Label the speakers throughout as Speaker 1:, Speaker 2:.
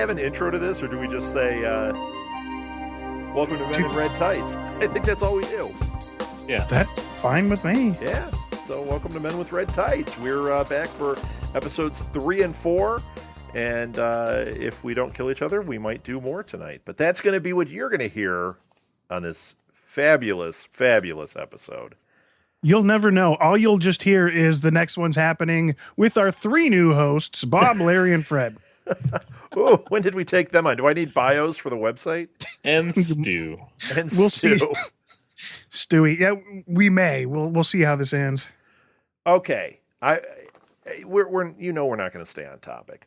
Speaker 1: have an intro to this, or do we just say, welcome to Men in Red Tights? I think that's all we do.
Speaker 2: Yeah.
Speaker 3: That's fine with me.
Speaker 1: Yeah. So welcome to Men with Red Tights. We're back for episodes 3 and 4. And if we don't kill each other, we might do more tonight. But that's going to be what you're going to hear on this fabulous, fabulous episode.
Speaker 3: You'll never know. All you'll just hear is the next one's happening with our 3 new hosts, Bob, Larry, and Fred.
Speaker 1: Ooh, when did we take them on? Do I need bios for the website?
Speaker 2: And Stu.
Speaker 1: And
Speaker 3: We'll
Speaker 1: Stu.
Speaker 3: see. Stewie, yeah, we may. We'll see how this ends.
Speaker 1: Okay, we're not going to stay on topic,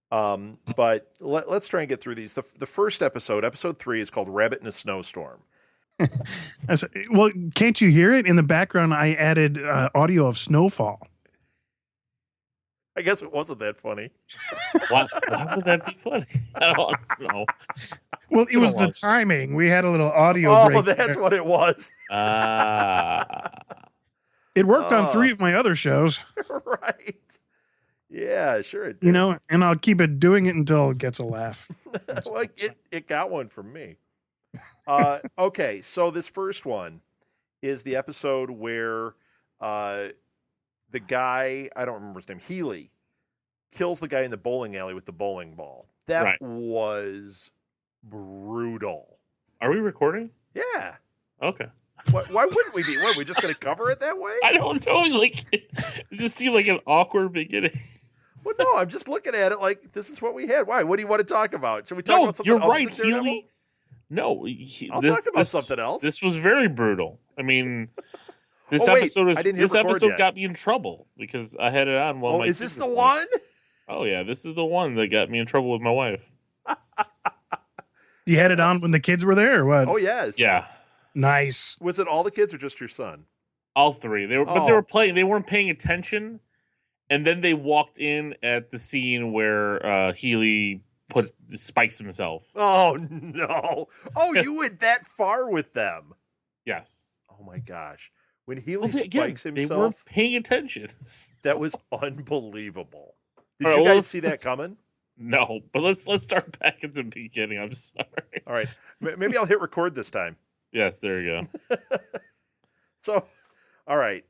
Speaker 1: but let's try and get through these. The first episode 3, is called "Rabbit in a Snowstorm."
Speaker 3: Well, can't you hear it in the background? I added audio of snowfall.
Speaker 1: I guess it wasn't that funny.
Speaker 2: Why would that be funny? I don't know.
Speaker 3: Well, it was the timing. We had a little audio break.
Speaker 1: Oh, that's
Speaker 3: there.
Speaker 1: what it was.
Speaker 3: It worked on 3 of my other shows.
Speaker 1: Right. Yeah, sure it did.
Speaker 3: You know, and I'll keep it doing it until it gets a laugh.
Speaker 1: Well, it got one from me. Okay, so this first one is the episode where the guy, I don't remember his name, Healy, kills the guy in the bowling alley with the bowling ball. That was brutal.
Speaker 2: Are we recording?
Speaker 1: Yeah.
Speaker 2: Okay.
Speaker 1: Why wouldn't we be? What, are we just going to cover it that way?
Speaker 2: I don't know. Like, it just seemed like an awkward beginning.
Speaker 1: Well, no, I'm just looking at it like this is what we had. Why? What do you want to talk about? Should we talk about something
Speaker 2: you're
Speaker 1: else
Speaker 2: right,
Speaker 1: than Daredevil?
Speaker 2: Healy. No,
Speaker 1: I'll talk about something else.
Speaker 2: This was very brutal. I mean, this
Speaker 1: wait,
Speaker 2: episode got me in trouble because I had it on while my
Speaker 1: is this the one?
Speaker 2: Oh yeah, this is the one that got me in trouble with my wife.
Speaker 3: You had it on when the kids were there, or what?
Speaker 1: Oh yes.
Speaker 2: Yeah.
Speaker 3: Nice.
Speaker 1: Was it all the kids or just your son?
Speaker 2: All 3. They were playing. They weren't paying attention, and then they walked in at the scene where Healy spikes himself.
Speaker 1: Oh no! Oh, you went that far with them?
Speaker 2: Yes.
Speaker 1: Oh my gosh! When Healy spikes himself,
Speaker 2: they weren't paying attention.
Speaker 1: That was unbelievable. Did you guys see that coming?
Speaker 2: No, but let's start back at the beginning. I'm sorry.
Speaker 1: All right, maybe I'll hit record this time.
Speaker 2: Yes, there you go.
Speaker 1: So, all right.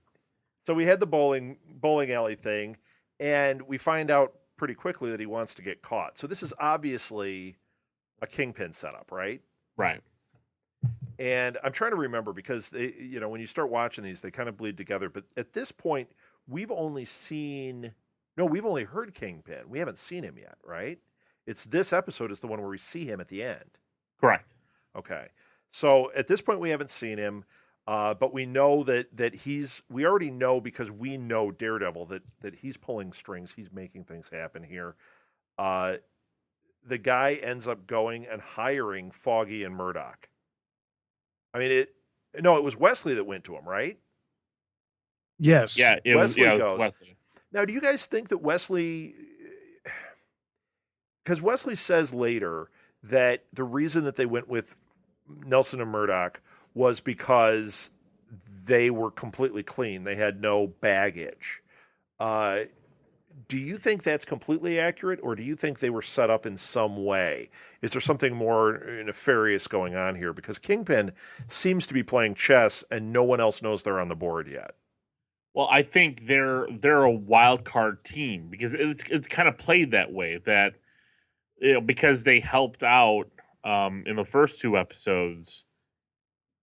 Speaker 1: So we had the bowling alley thing, and we find out pretty quickly that he wants to get caught. So this is obviously a Kingpin setup, right?
Speaker 2: Right.
Speaker 1: And I'm trying to remember because they, when you start watching these, they kind of bleed together. But at this point, we've only heard Kingpin. We haven't seen him yet, right? It's this episode is the one where we see him at the end.
Speaker 2: Correct.
Speaker 1: Okay. So at this point, we haven't seen him, but we know that we already know because we know Daredevil that he's pulling strings. He's making things happen here. The guy ends up going and hiring Foggy and Murdoch. I mean, it was Wesley that went to him, right?
Speaker 3: Yes.
Speaker 2: Yeah, it was Wesley.
Speaker 1: Now, do you guys think that Wesley, because Wesley says later that the reason that they went with Nelson and Murdoch was because they were completely clean. They had no baggage. Do you think that's completely accurate, or do you think they were set up in some way? Is there something more nefarious going on here? Because Kingpin seems to be playing chess, and no one else knows they're on the board yet.
Speaker 2: Well, I think they're a wild card team because it's kind of played that way that because they helped out in the first 2 episodes,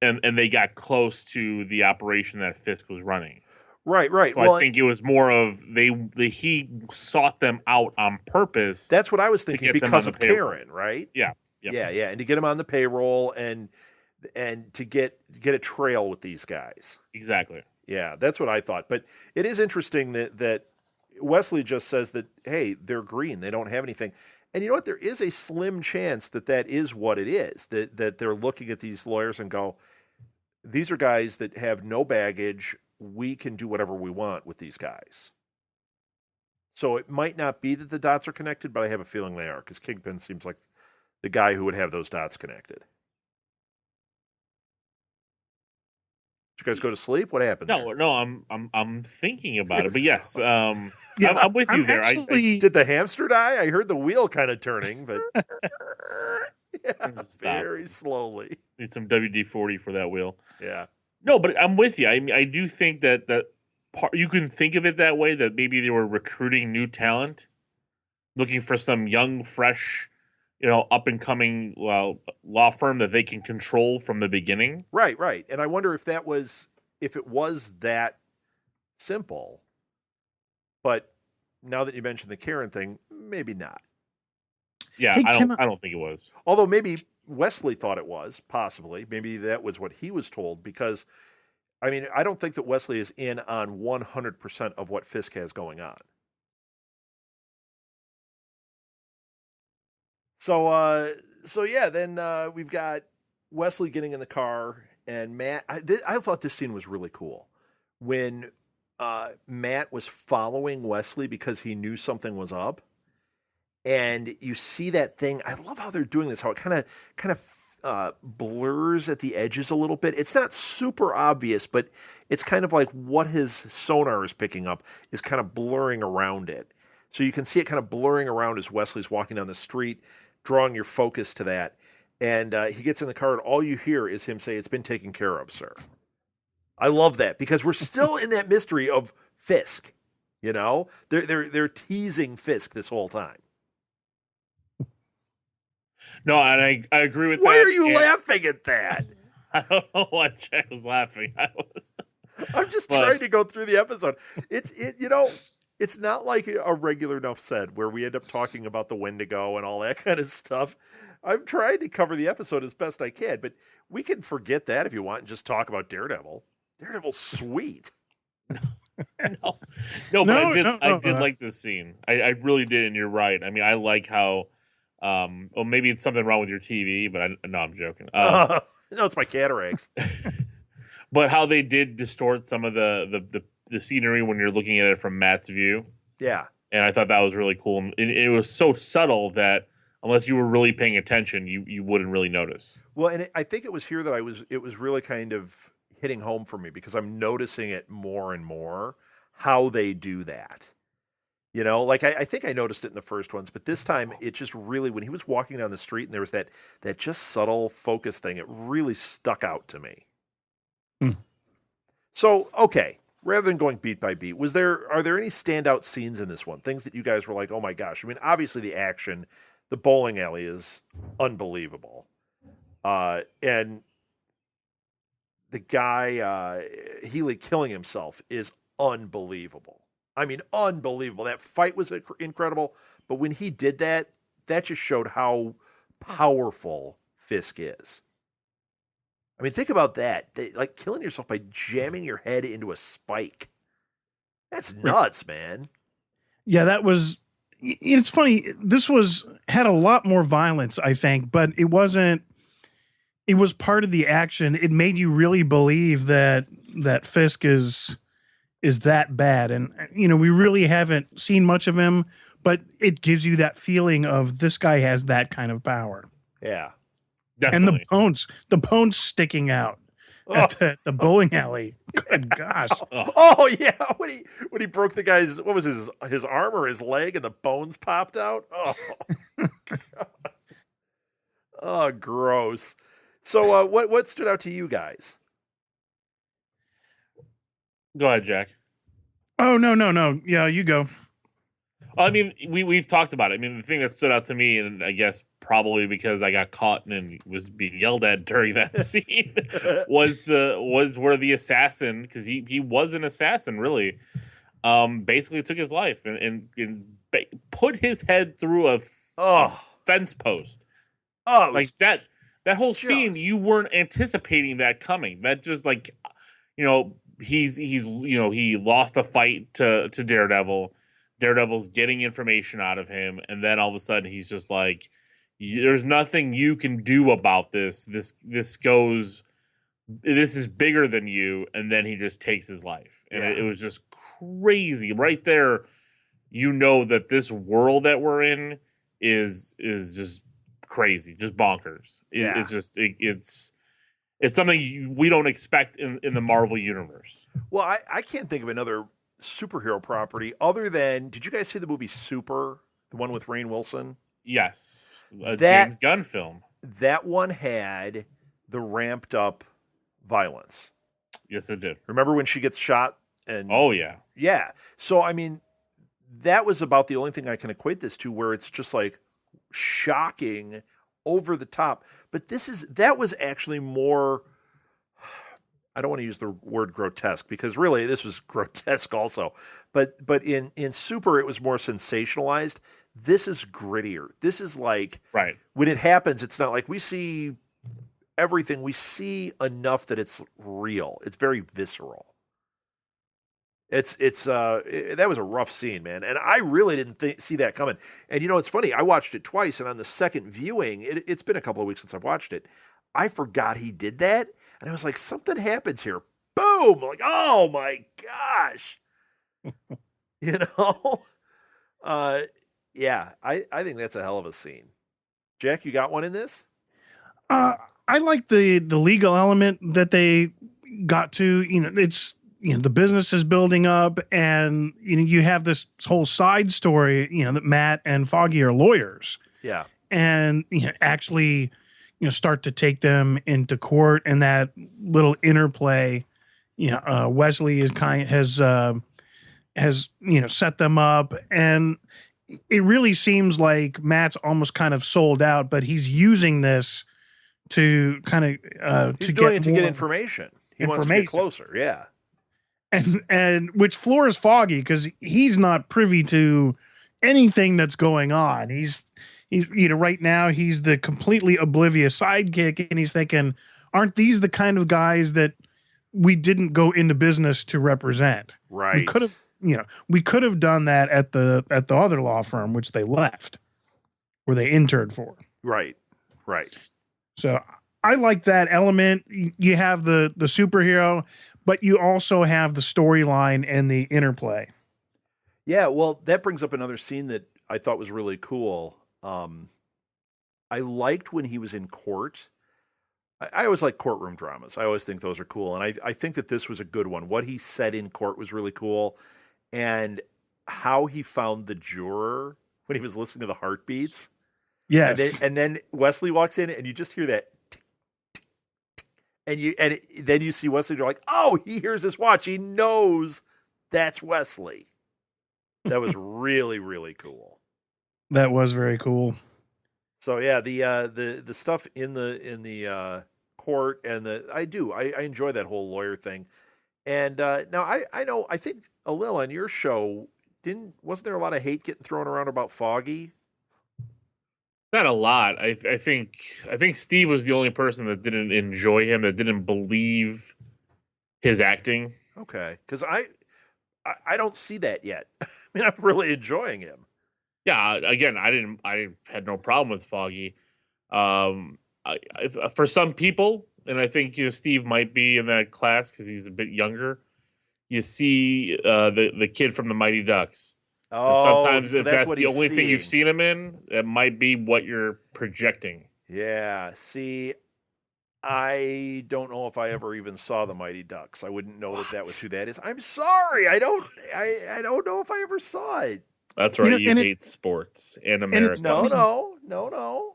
Speaker 2: and they got close to the operation that Fisk was running.
Speaker 1: Right.
Speaker 2: So well, I think it was more of he sought them out on purpose.
Speaker 1: That's what I was thinking because of Karen, right?
Speaker 2: Yeah.
Speaker 1: Yep. Yeah, and to get them on the payroll and to get a trail with these guys.
Speaker 2: Exactly.
Speaker 1: Yeah, that's what I thought. But it is interesting that Wesley just says that, hey, they're green. They don't have anything. And you know what? There is a slim chance that is what it is, that they're looking at these lawyers and go, these are guys that have no baggage. We can do whatever we want with these guys. So it might not be that the dots are connected, but I have a feeling they are because Kingpin seems like the guy who would have those dots connected. Did you guys go to sleep? What happened?
Speaker 2: No, I'm thinking about it, but yes, I'm with you
Speaker 3: I'm
Speaker 2: there.
Speaker 3: Actually,
Speaker 1: Did the hamster die? I heard the wheel kind of turning, but yeah,
Speaker 2: Stop.
Speaker 1: very slowly.
Speaker 2: Need some WD-40 for that wheel.
Speaker 1: Yeah.
Speaker 2: No, but I'm with you. I mean, I do think that you can think of it that way, that maybe they were recruiting new talent, looking for some young, fresh, up and coming law firm that they can control from the beginning.
Speaker 1: Right. And I wonder if it was that simple. But now that you mentioned the Karen thing, maybe not.
Speaker 2: Yeah,
Speaker 3: Hey,
Speaker 2: I don't think it was.
Speaker 1: Although maybe Wesley thought it was, possibly. Maybe that was what he was told, because I mean, I don't think that Wesley is in on 100% of what Fisk has going on. So yeah, then we've got Wesley getting in the car, and Matt. I thought this scene was really cool when Matt was following Wesley because he knew something was up, and you see that thing. I love how they're doing this. How it kind of blurs at the edges a little bit. It's not super obvious, but it's kind of like what his sonar is picking up is kind of blurring around it. So you can see it kind of blurring around as Wesley's walking down the street, drawing your focus to that. And he gets in the car, and all you hear is him say, "It's been taken care of, sir." I love that, because we're still in that mystery of Fisk. They're teasing Fisk this whole time.
Speaker 2: No, and I agree with that.
Speaker 1: Why are you laughing at that?
Speaker 2: I don't know why Jack was laughing.
Speaker 1: I'm just trying to go through the episode. It's not like a regular Nuff Said where we end up talking about the Wendigo and all that kind of stuff. I'm trying to cover the episode as best I can, but we can forget that if you want and just talk about Daredevil. Daredevil's sweet.
Speaker 2: No, but I did like this scene. I really did, and you're right. I mean, I like how, well, maybe it's something wrong with your TV, but no, I'm joking.
Speaker 1: No, it's my cataracts.
Speaker 2: But how they did distort some of the scenery when you're looking at it from Matt's view.
Speaker 1: Yeah.
Speaker 2: And I thought that was really cool. And it was so subtle that unless you were really paying attention, you wouldn't really notice.
Speaker 1: Well, and I think it was here that it was really kind of hitting home for me, because I'm noticing it more and more, how they do that. I think I noticed it in the first ones, but this time it just really, when he was walking down the street and there was that just subtle focus thing, it really stuck out to me. So, okay, rather than going beat by beat, are there any standout scenes in this one? Things that you guys were like, oh my gosh. I mean, obviously the action, the bowling alley is unbelievable. And the guy, Healy killing himself is unbelievable. I mean, unbelievable. That fight was incredible. But when he did that, that just showed how powerful Fisk is. I mean, think about that. Like killing yourself by jamming your head into a spike. That's nuts, man.
Speaker 3: Yeah, that was. It's funny. This had a lot more violence, I think, but it wasn't. It was part of the action. It made you really believe that Fisk is that bad, and we really haven't seen much of him, but it gives you that feeling of this guy has that kind of power.
Speaker 1: Yeah.
Speaker 2: Definitely.
Speaker 3: And the bones sticking out at the bowling alley. Good gosh.
Speaker 1: Oh yeah, when he broke the guy's, what was his arm or his leg, and the bones popped out. Oh, God. Oh, gross. So what stood out to you guys?
Speaker 2: Go ahead, Jack.
Speaker 3: Oh no. Yeah, you go.
Speaker 2: I mean, we've talked about it. I mean, the thing that stood out to me, and I guess probably because I got caught and was being yelled at during that scene, was where the assassin, because he was an assassin, really, basically took his life and put his head through a fence post.
Speaker 1: Oh,
Speaker 2: like that whole scene, you weren't anticipating that coming. That just he lost a fight to Daredevil. Daredevil's getting information out of him, and then all of a sudden he's just like, "There's nothing you can do about this. This is bigger than you." And then he just takes his life, and it was just crazy. Right there, that this world that we're in is just crazy, just bonkers. It's It's something we don't expect in the Marvel universe.
Speaker 1: Well, I can't think of another superhero property other than, did you guys see the movie Super, the one with Rainn Wilson?
Speaker 2: Yes, a
Speaker 1: That
Speaker 2: James Gunn film.
Speaker 1: that one had the ramped up violence.
Speaker 2: Yes, it did.
Speaker 1: Remember when she gets shot? And
Speaker 2: Oh yeah,
Speaker 1: yeah. So I mean, that was about the only thing I can equate this to, where it's just like shocking, over the top. But that was actually more. I don't want to use the word grotesque, because really this was grotesque also. But in Super it was more sensationalized. This is grittier. This is like,
Speaker 2: right.
Speaker 1: when it happens, it's not like we see everything. We see enough that it's real. It's very visceral. That was a rough scene, man, and I really didn't see that coming. And it's funny. I watched it twice, and on the second viewing, it's been a couple of weeks since I've watched it. I forgot he did that, and I was like, something happens here. Boom! I'm like, oh my gosh, you know. Yeah, I think that's a hell of a scene. Jack, you got one in this?
Speaker 3: I like the legal element that they got to. It's the business is building up, and you have this whole side story. That Matt and Foggy are lawyers.
Speaker 1: Yeah,
Speaker 3: and actually start to take them into court, and that little interplay. Wesley has set them up, and it really seems like Matt's almost kind of sold out, but he's using this to kind of
Speaker 1: he's doing it to get information. He wants to get closer. Yeah.
Speaker 3: And which floors Foggy, because he's not privy to anything that's going on. He's right now he's the completely oblivious sidekick, and he's thinking, aren't these the kind of guys that we didn't go into business to represent?
Speaker 1: Right.
Speaker 3: We could have done that at the other law firm, which they left, where they interned for.
Speaker 1: Right.
Speaker 3: So I like that element. You have the superhero, but you also have the storyline and the interplay.
Speaker 1: Yeah, well, that brings up another scene that I thought was really cool. I liked when he was in court. I always like courtroom dramas. I always think those are cool. And I think that this was a good one. What he said in court was really cool. And how he found the juror when he was listening to the heartbeats.
Speaker 3: Yes.
Speaker 1: And then Wesley walks in, and you just hear that tick, tick, tick. And then you see Wesley, you're like, oh, he hears his watch. He knows that's Wesley. That was really, really cool.
Speaker 3: That was very cool.
Speaker 1: So yeah, the stuff in the court, and I enjoy that whole lawyer thing. And now I know, I think, Alil, on your show, wasn't there a lot of hate getting thrown around about Foggy?
Speaker 2: Not a lot. I think Steve was the only person that didn't enjoy him, that didn't believe his acting.
Speaker 1: Okay, because I don't see that yet. I mean, I'm really enjoying him.
Speaker 2: Yeah, again, I had no problem with Foggy. For some people, and I think Steve might be in that class because he's a bit younger. You see the kid from the Mighty Ducks.
Speaker 1: Oh,
Speaker 2: and sometimes
Speaker 1: so
Speaker 2: if that's the only thing you've seen him in, it might be what you're projecting.
Speaker 1: Yeah. See, I don't know if I ever even saw the Mighty Ducks. I wouldn't know that was who that is. I'm sorry. I don't know if I ever saw it.
Speaker 2: That's right. You hate sports and America.
Speaker 1: No.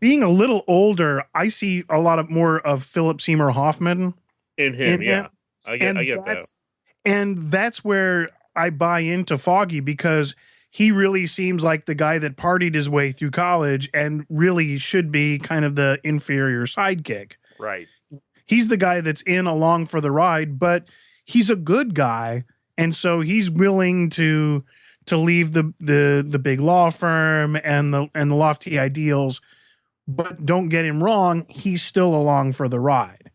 Speaker 3: Being a little older, I see a lot more of Philip Seymour Hoffman
Speaker 2: in him. Yeah, I get that.
Speaker 3: And that's where I buy into Foggy, because he really seems like the guy that partied his way through college and really should be kind of the inferior sidekick.
Speaker 1: Right.
Speaker 3: He's the guy that's in along for the ride, but he's a good guy, and so he's willing to leave the big law firm and the lofty ideals. But don't get him wrong, he's still along for the ride.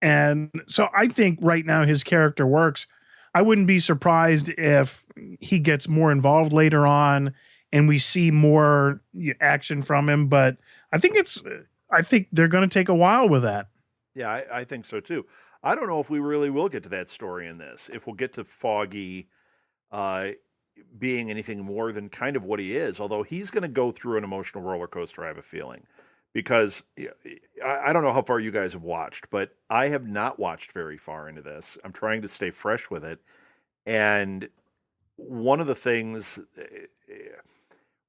Speaker 3: And so I think right now his character works. I wouldn't be surprised if he gets more involved later on and we see more action from him. But I think they're going to take a while with that.
Speaker 1: Yeah, I think so too. I don't know if we really will get to that story in this. If we'll get to Foggy being anything more than kind of what he is, although he's going to go through an emotional roller coaster, I have a feeling. because I don't know how far you guys have watched, but I have not watched very far into this. I'm trying to stay fresh with it, and one of the things,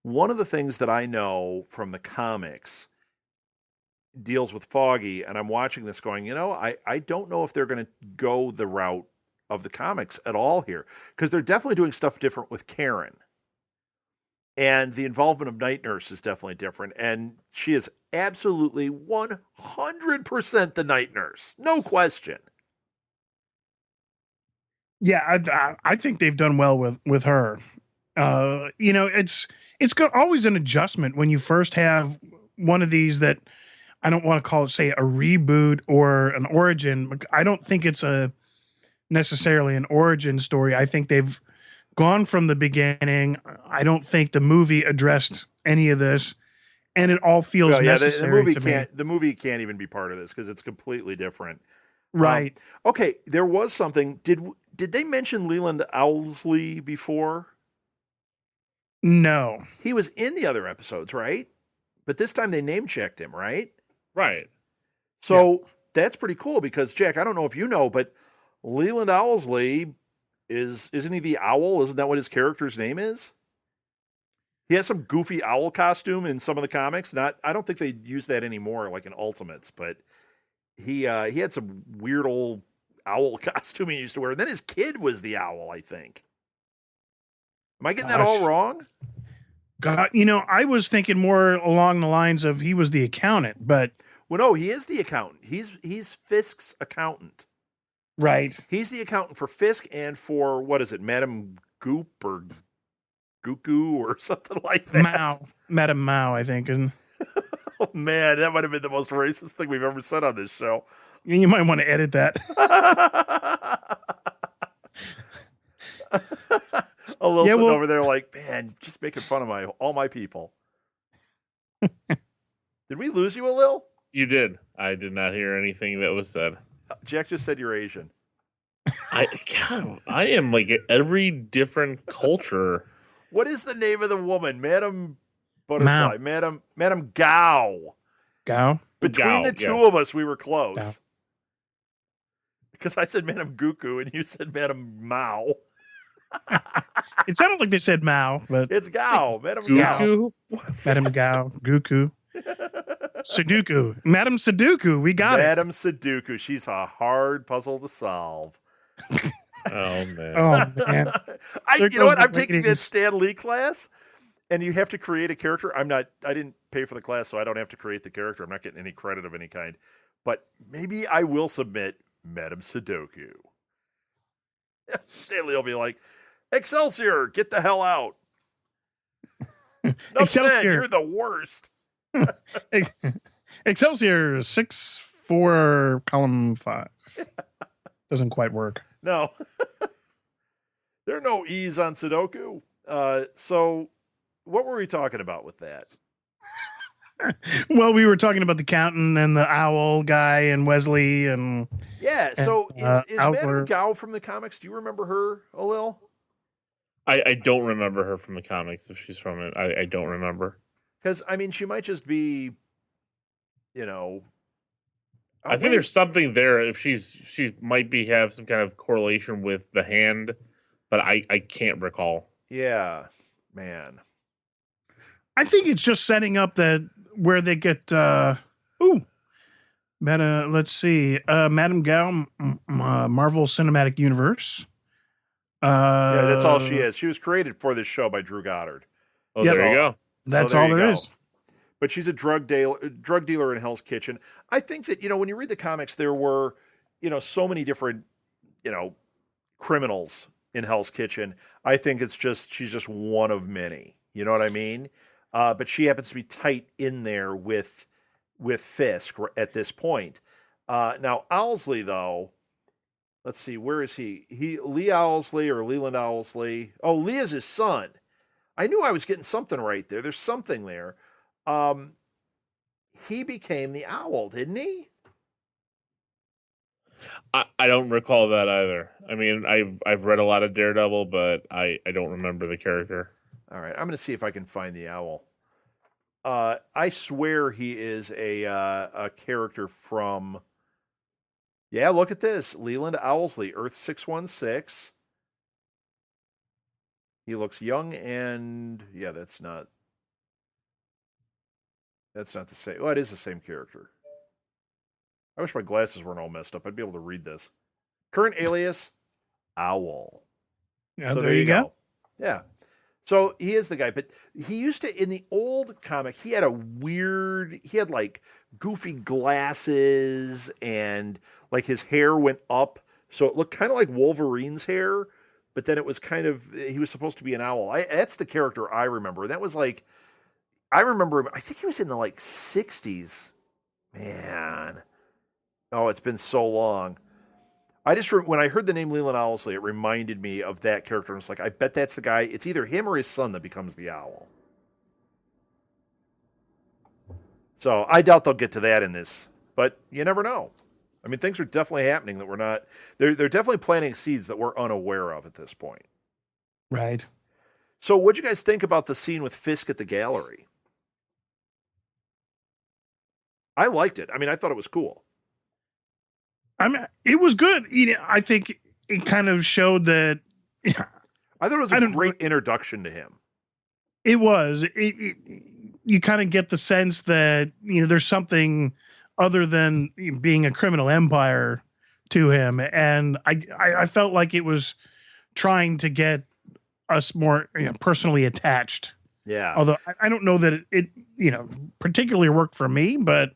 Speaker 1: one of the things that I know from the comics deals with Foggy, and I'm watching this going, I don't know if they're going to go the route of the comics at all here, because they're definitely doing stuff different with Karen. And the involvement of Night Nurse is definitely different. And she is absolutely 100% the Night Nurse. No question.
Speaker 3: Yeah, I think they've done well with her. It's always an adjustment when you first have one of these that I don't want to call it, say, a reboot or an origin. I don't think it's necessarily an origin story. I think they've gone from the beginning. I don't think the movie addressed any of this, and it all feels necessary to me.
Speaker 1: The movie can't even be part of this because it's completely different.
Speaker 3: Right.
Speaker 1: Okay, there was something. Did they mention Leland Owlsley before?
Speaker 3: No.
Speaker 1: He was in the other episodes, right? But this time they name checked him, right?
Speaker 2: Right.
Speaker 1: So that's pretty cool because, Jack, I don't know if you know, but Leland Owlsley isn't he the owl? Isn't that what his character's name is? He has some goofy owl costume in some of the comics. I don't think they use that anymore, like in Ultimates, but he had some weird old owl costume he used to wear. And then his kid was the owl, I think. Am I getting that all wrong?
Speaker 3: God, I was thinking more along the lines of he was the accountant, but
Speaker 1: well, no, he is the accountant. He's Fisk's accountant.
Speaker 3: Right.
Speaker 1: He's the accountant for Fisk and for, what is it, Madame Goop or Guku or something like that.
Speaker 3: Madame Mao, I think. And
Speaker 1: oh, man, that might have been the most racist thing we've ever said on this show.
Speaker 3: You might want to edit that.
Speaker 1: Sitting over there like, man, just making fun of all my people. Did we lose you, Lil?
Speaker 2: You did. I did not hear anything that was said.
Speaker 1: Jack just said you're Asian.
Speaker 2: I am like every different culture.
Speaker 1: What is the name of the woman? Madam Butterfly. Madam Gao.
Speaker 3: Gao?
Speaker 1: Between the two of us, we were close. Gao. Because I said Madam Guku and you said Madam Mao.
Speaker 3: It sounded like they said Mao, but
Speaker 1: it's Gao. Madam
Speaker 2: Guku?
Speaker 3: Gao. Madam Gao. Guku. Sudoku. Madam Sudoku. We got
Speaker 1: Madam Sudoku. She's a hard puzzle to solve.
Speaker 2: Oh, man.
Speaker 3: Oh, man.
Speaker 1: You know what? I'm taking this Stan Lee class, and you have to create a character. I didn't pay for the class, so I don't have to create the character. I'm not getting any credit of any kind. But maybe I will submit Madam Sudoku. Stan Lee will be like, Excelsior, get the hell out. Nuff Said, you're the worst.
Speaker 3: Excelsior 6-4 column 5. Doesn't quite work.
Speaker 1: No. There are no E's on Sudoku. So what were we talking about with that?
Speaker 3: Well, we were talking about the accountant and the owl guy and Wesley and
Speaker 1: so is Madame Gao from the comics? Do you remember her, Olil?
Speaker 2: I don't remember her from the comics. If she's from it, I don't remember.
Speaker 1: Because she might just be,
Speaker 2: I think there's something there. If she might have some kind of correlation with the hand, but I can't recall.
Speaker 1: Yeah, man.
Speaker 3: I think it's just setting up where they get let's see, Madame Gao, Marvel Cinematic Universe.
Speaker 1: Yeah, that's all she is. She was created for this show by Drew Goddard.
Speaker 2: Oh, there you go.
Speaker 3: That's all there is.
Speaker 1: But she's a drug dealer in Hell's Kitchen. I think that, when you read the comics, there were, so many different, criminals in Hell's Kitchen. I think she's just one of many. You know what I mean? But she happens to be tight in there with Fisk at this point. Now, Owlsley, though, let's see, where is he? Lee Owlsley or Leland Owlsley? Oh, Lee is his son. I knew I was getting something right there. There's something there. He became the owl, didn't he?
Speaker 2: I don't recall that either. I've read a lot of Daredevil, but I don't remember the character.
Speaker 1: All right, I'm going to see if I can find the owl. I swear he is a character from. Yeah, look at this. Leland Owlsley, Earth 616. He looks young and yeah, that's not the same. Well, it is the same character. I wish my glasses weren't all messed up. I'd be able to read this. Current alias, Owl.
Speaker 3: Yeah,
Speaker 1: So
Speaker 3: there you go.
Speaker 1: Yeah. So he is the guy, but he used to, in the old comic, he had like goofy glasses and like his hair went up. So it looked kind of like Wolverine's hair, but then it was he was supposed to be an owl. That's the character I remember. That was like, I remember him, I think he was in the like 60s. Man. Oh, it's been so long. When I heard the name Leland Owlsley, it reminded me of that character. And it's like, I bet that's the guy. It's either him or his son that becomes the owl. So I doubt they'll get to that in this, but you never know. I mean, things are definitely happening that we're not. They're definitely planting seeds that we're unaware of at this point.
Speaker 3: Right.
Speaker 1: So, what'd you guys think about the scene with Fisk at the gallery? I liked it. I mean, I thought it was cool.
Speaker 3: I mean, it was good. I think it kind of showed that.
Speaker 1: I thought it was a great introduction to him.
Speaker 3: It was. You kind of get the sense that there's something other than being a criminal empire to him, and I felt like it was trying to get us more personally attached.
Speaker 1: Yeah.
Speaker 3: Although I don't know that it particularly worked for me, but.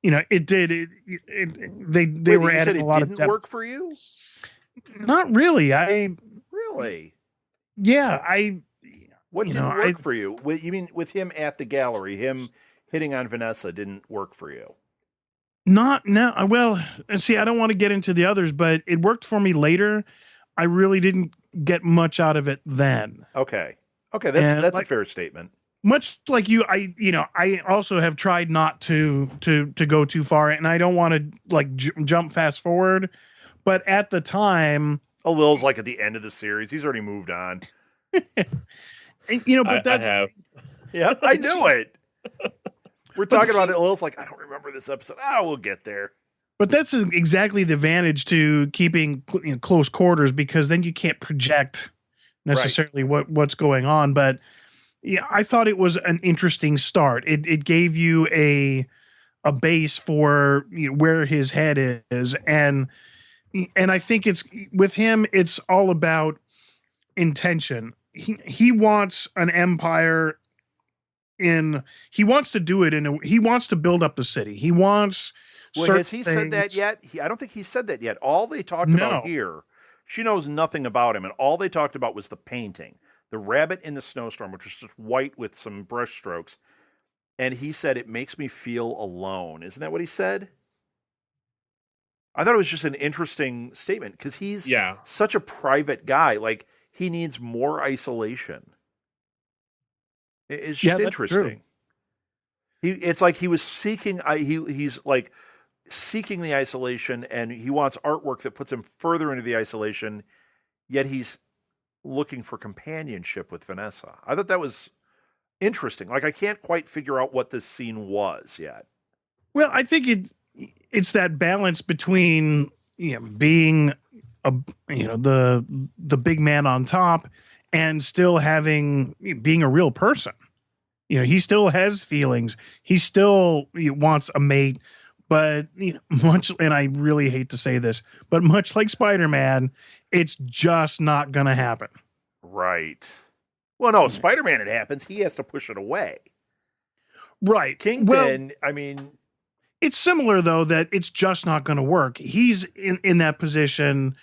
Speaker 3: It did. They were adding a lot of depth. It didn't
Speaker 1: work for you?
Speaker 3: Not really.
Speaker 1: Really?
Speaker 3: Yeah.
Speaker 1: What didn't work for you? You mean with him at the gallery, him hitting on Vanessa didn't work for you?
Speaker 3: Not now. Well, see, I don't want to get into the others, but it worked for me later. I really didn't get much out of it then.
Speaker 1: Okay. That's a fair statement.
Speaker 3: Much like you, I also have tried not to go too far, and I don't want to like jump fast forward. But at the time,
Speaker 1: Lil's like at the end of the series. He's already moved on.
Speaker 3: But that's
Speaker 2: I have.
Speaker 1: Yeah, I knew it. We're talking about it. Lil's like, I don't remember this episode. We'll get there.
Speaker 3: But that's exactly the advantage to keeping close quarters, because then you can't project necessarily what's going on. But yeah, I thought it was an interesting start. It gave you a base for where his head is, and I think it's with him. It's all about intention. He wants an empire. He wants to do it he wants to build up the city. He wants.
Speaker 1: Has he said that yet? I don't think he said that yet. All they talked about here, she knows nothing about him, and all they talked about was the painting. The rabbit in the snowstorm, which was just white with some brush strokes. And he said, it makes me feel alone. Isn't that what he said? I thought it was just an interesting statement because he's such a private guy. Like, he needs more isolation. It's just interesting. It's like he was seeking, he's like seeking the isolation, and he wants artwork that puts him further into the isolation, yet he's looking for companionship with Vanessa. I thought that was interesting. Like, I can't quite figure out what this scene was yet.
Speaker 3: Well, I think it's that balance between being the big man on top and still being a real person. He still has feelings. He still wants a mate, but and I really hate to say this, but much like Spider-Man, it's just not going to happen.
Speaker 1: Right. Well, no, Spider-Man, it happens. He has to push it away.
Speaker 3: Right.
Speaker 1: Kingpin, I mean...
Speaker 3: It's similar, though, that it's just not going to work. He's in that position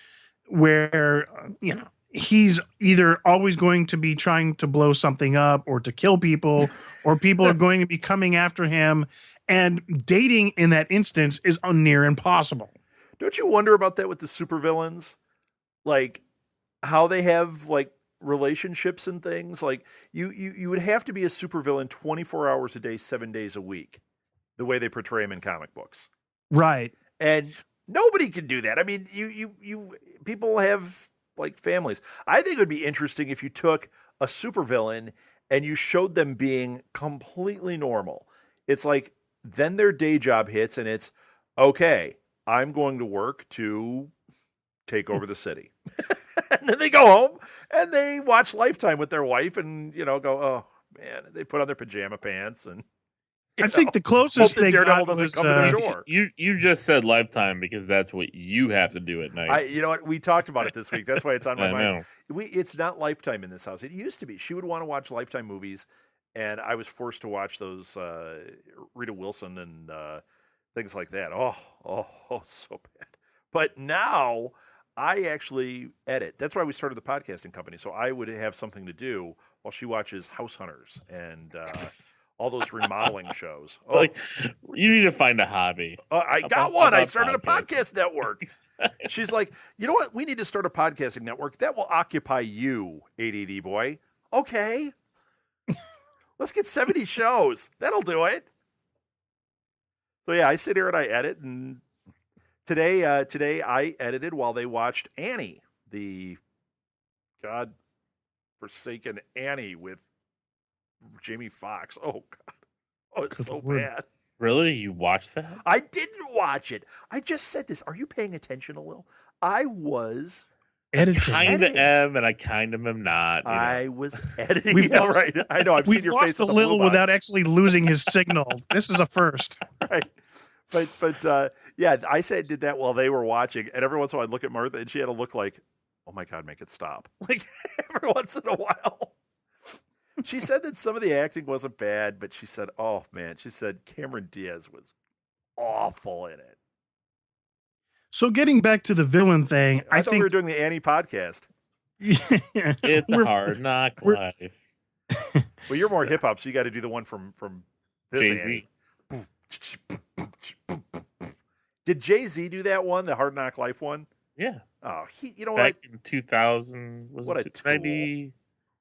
Speaker 3: where, he's either always going to be trying to blow something up or to kill people, or people are going to be coming after him. And dating in that instance is near impossible.
Speaker 1: Don't you wonder about that with the supervillains? Like, how they have, like, relationships and things? Like, you would have to be a supervillain 24 hours a day, 7 days a week, the way they portray him in comic books.
Speaker 3: Right.
Speaker 1: And nobody can do that. I mean, you people have, like, families. I think it would be interesting if you took a supervillain and you showed them being completely normal. It's like then their day job hits and it's okay, I'm going to work to take over the city. And then they go home and they watch Lifetime with their wife and, go, oh, man, they put on their pajama pants and
Speaker 3: I think the closest
Speaker 1: hope that
Speaker 3: they
Speaker 1: Daredevil
Speaker 3: got
Speaker 1: doesn't
Speaker 3: was
Speaker 1: come to their door.
Speaker 2: You just said Lifetime because that's what you have to do at night.
Speaker 1: You know what? We talked about it this week. That's why it's on my
Speaker 2: I
Speaker 1: mind.
Speaker 2: know.
Speaker 1: It's not Lifetime in this house. It used to be. She would want to watch Lifetime movies, and I was forced to watch those Rita Wilson and things like that. Oh, so bad. But now I actually edit. That's why we started the podcasting company. So I would have something to do while she watches House Hunters and all those remodeling shows. Oh.
Speaker 2: Like, you need to find a hobby.
Speaker 1: I got one. I started a podcast network. She's like, you know what? We need to start a podcasting network. That will occupy you, ADD boy. Okay. Let's get 70 shows. That'll do it. So yeah, I sit here and I edit. And today I edited while they watched Annie, the God-forsaken Annie with Jamie Foxx. Oh God. Oh, it's so bad.
Speaker 2: Really? You watched that?
Speaker 1: I didn't watch it. I just said this. Are you paying attention a little? I was
Speaker 2: editing. I kind of am, and I kind of am not.
Speaker 1: I was editing. Right. I know. I've seen your face
Speaker 3: a little without actually losing his signal. This is a first.
Speaker 1: Right. But yeah, I did that while they were watching, and every once in a while I'd look at Martha, and she had a look like, oh my God, make it stop. Like every once in a while. She said that some of the acting wasn't bad, but she said, oh, man, Cameron Diaz was awful in it.
Speaker 3: So getting back to the villain thing,
Speaker 1: I thought we were doing the Annie podcast.
Speaker 3: Yeah,
Speaker 2: it's a hard knock life.
Speaker 1: Well, you're more hip-hop, so you got to do the one from this
Speaker 2: Jay-Z.
Speaker 1: Did Jay-Z do that one, the Hard Knock Life one?
Speaker 2: Yeah.
Speaker 1: Oh, you know
Speaker 2: Back
Speaker 1: what?
Speaker 2: in 2000,
Speaker 1: what a tool.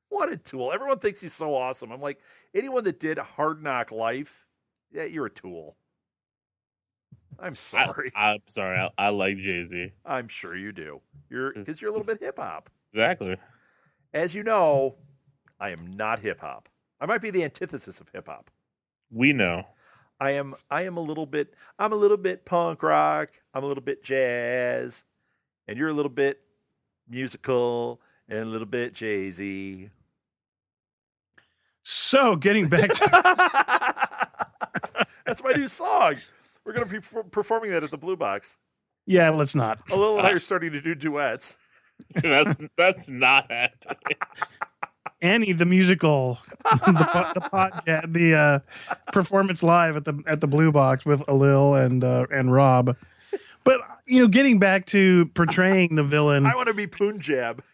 Speaker 1: What a tool. Everyone thinks he's so awesome. I'm like, anyone that did Hard Knock Life, yeah, you're a tool. I'm sorry.
Speaker 2: I'm sorry. I like Jay-Z.
Speaker 1: I'm sure you do. Because you're a little bit hip-hop.
Speaker 2: Exactly.
Speaker 1: As you know, I am not hip-hop. I might be the antithesis of hip-hop.
Speaker 2: We know.
Speaker 1: I'm a little bit punk rock. I'm a little bit jazz. And you're a little bit musical and a little bit Jay-Z.
Speaker 3: So getting back to
Speaker 1: that's my new song. We're going to be performing that at the Blue Box.
Speaker 3: Yeah, let's not.
Speaker 1: A little later, starting to do duets.
Speaker 2: That's not happening.
Speaker 3: Annie the musical, the podcast, the performance live at the Blue Box with Alil and Rob. But getting back to portraying the villain,
Speaker 1: I want to be Punjab.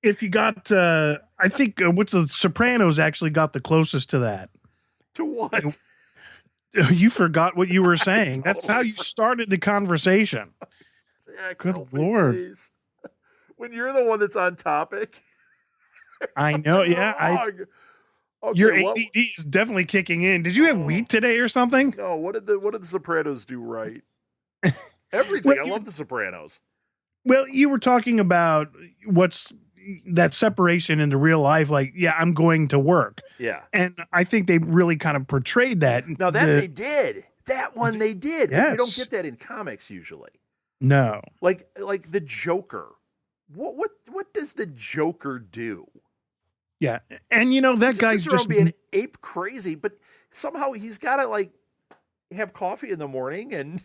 Speaker 3: If you got, I think what's the Sopranos actually got the closest to that.
Speaker 1: To what?
Speaker 3: You forgot what you were saying. That's how you started the conversation.
Speaker 1: Yeah,
Speaker 3: good Lord.
Speaker 1: Please. When you're the one that's on topic.
Speaker 3: I know. Yeah.
Speaker 1: Okay,
Speaker 3: your ADD is definitely kicking in. Did you have wheat today or something?
Speaker 1: No. What did the Sopranos do right? Everything. I love the Sopranos.
Speaker 3: Well, you were talking about what's that separation into real life. Like, yeah, I'm going to work.
Speaker 1: Yeah.
Speaker 3: And I think they really kind of portrayed that.
Speaker 1: Now they did. That one they did.
Speaker 3: Yes.
Speaker 1: But you don't get that in comics usually.
Speaker 3: No.
Speaker 1: Like the Joker. What does the Joker do?
Speaker 3: Yeah. And that guy's just
Speaker 1: being ape crazy, but somehow he's got to have coffee in the morning and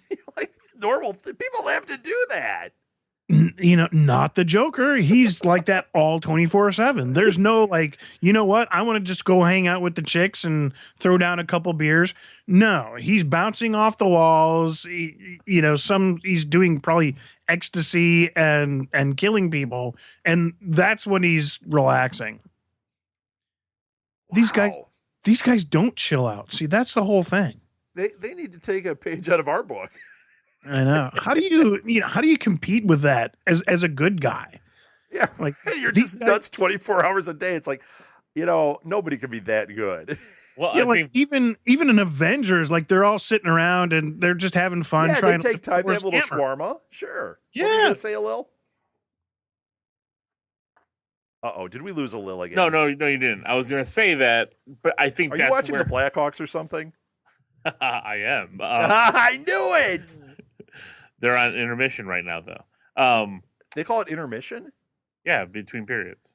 Speaker 1: normal people have to do that.
Speaker 3: Not the Joker. He's like that all 24/7. There's no what? I want to just go hang out with the chicks and throw down a couple beers. No, he's bouncing off the walls. He's doing probably ecstasy and killing people. And that's when he's relaxing.
Speaker 1: Wow.
Speaker 3: These guys don't chill out. See, that's the whole thing.
Speaker 1: They need to take a page out of our book.
Speaker 3: I know. How do you compete with that as a good guy?
Speaker 1: Yeah, you're just nuts 24 hours a day. It's like, nobody can be that good.
Speaker 2: Well,
Speaker 3: yeah, even in Avengers, they're all sitting around and they're just having fun.
Speaker 1: Yeah,
Speaker 3: trying
Speaker 1: they take time to have a little
Speaker 3: hammer.
Speaker 1: shawarma. Sure.
Speaker 3: Yeah.
Speaker 1: What were you gonna say, Lil? Uh-oh, did we lose a Lil again?
Speaker 2: No, you didn't. I was going to say that, but I think
Speaker 1: Are
Speaker 2: that's
Speaker 1: you watching
Speaker 2: where
Speaker 1: the Blackhawks or something?
Speaker 2: I am.
Speaker 1: I knew it!
Speaker 2: They're on intermission right now, though.
Speaker 1: They call it intermission?
Speaker 2: Yeah, between periods.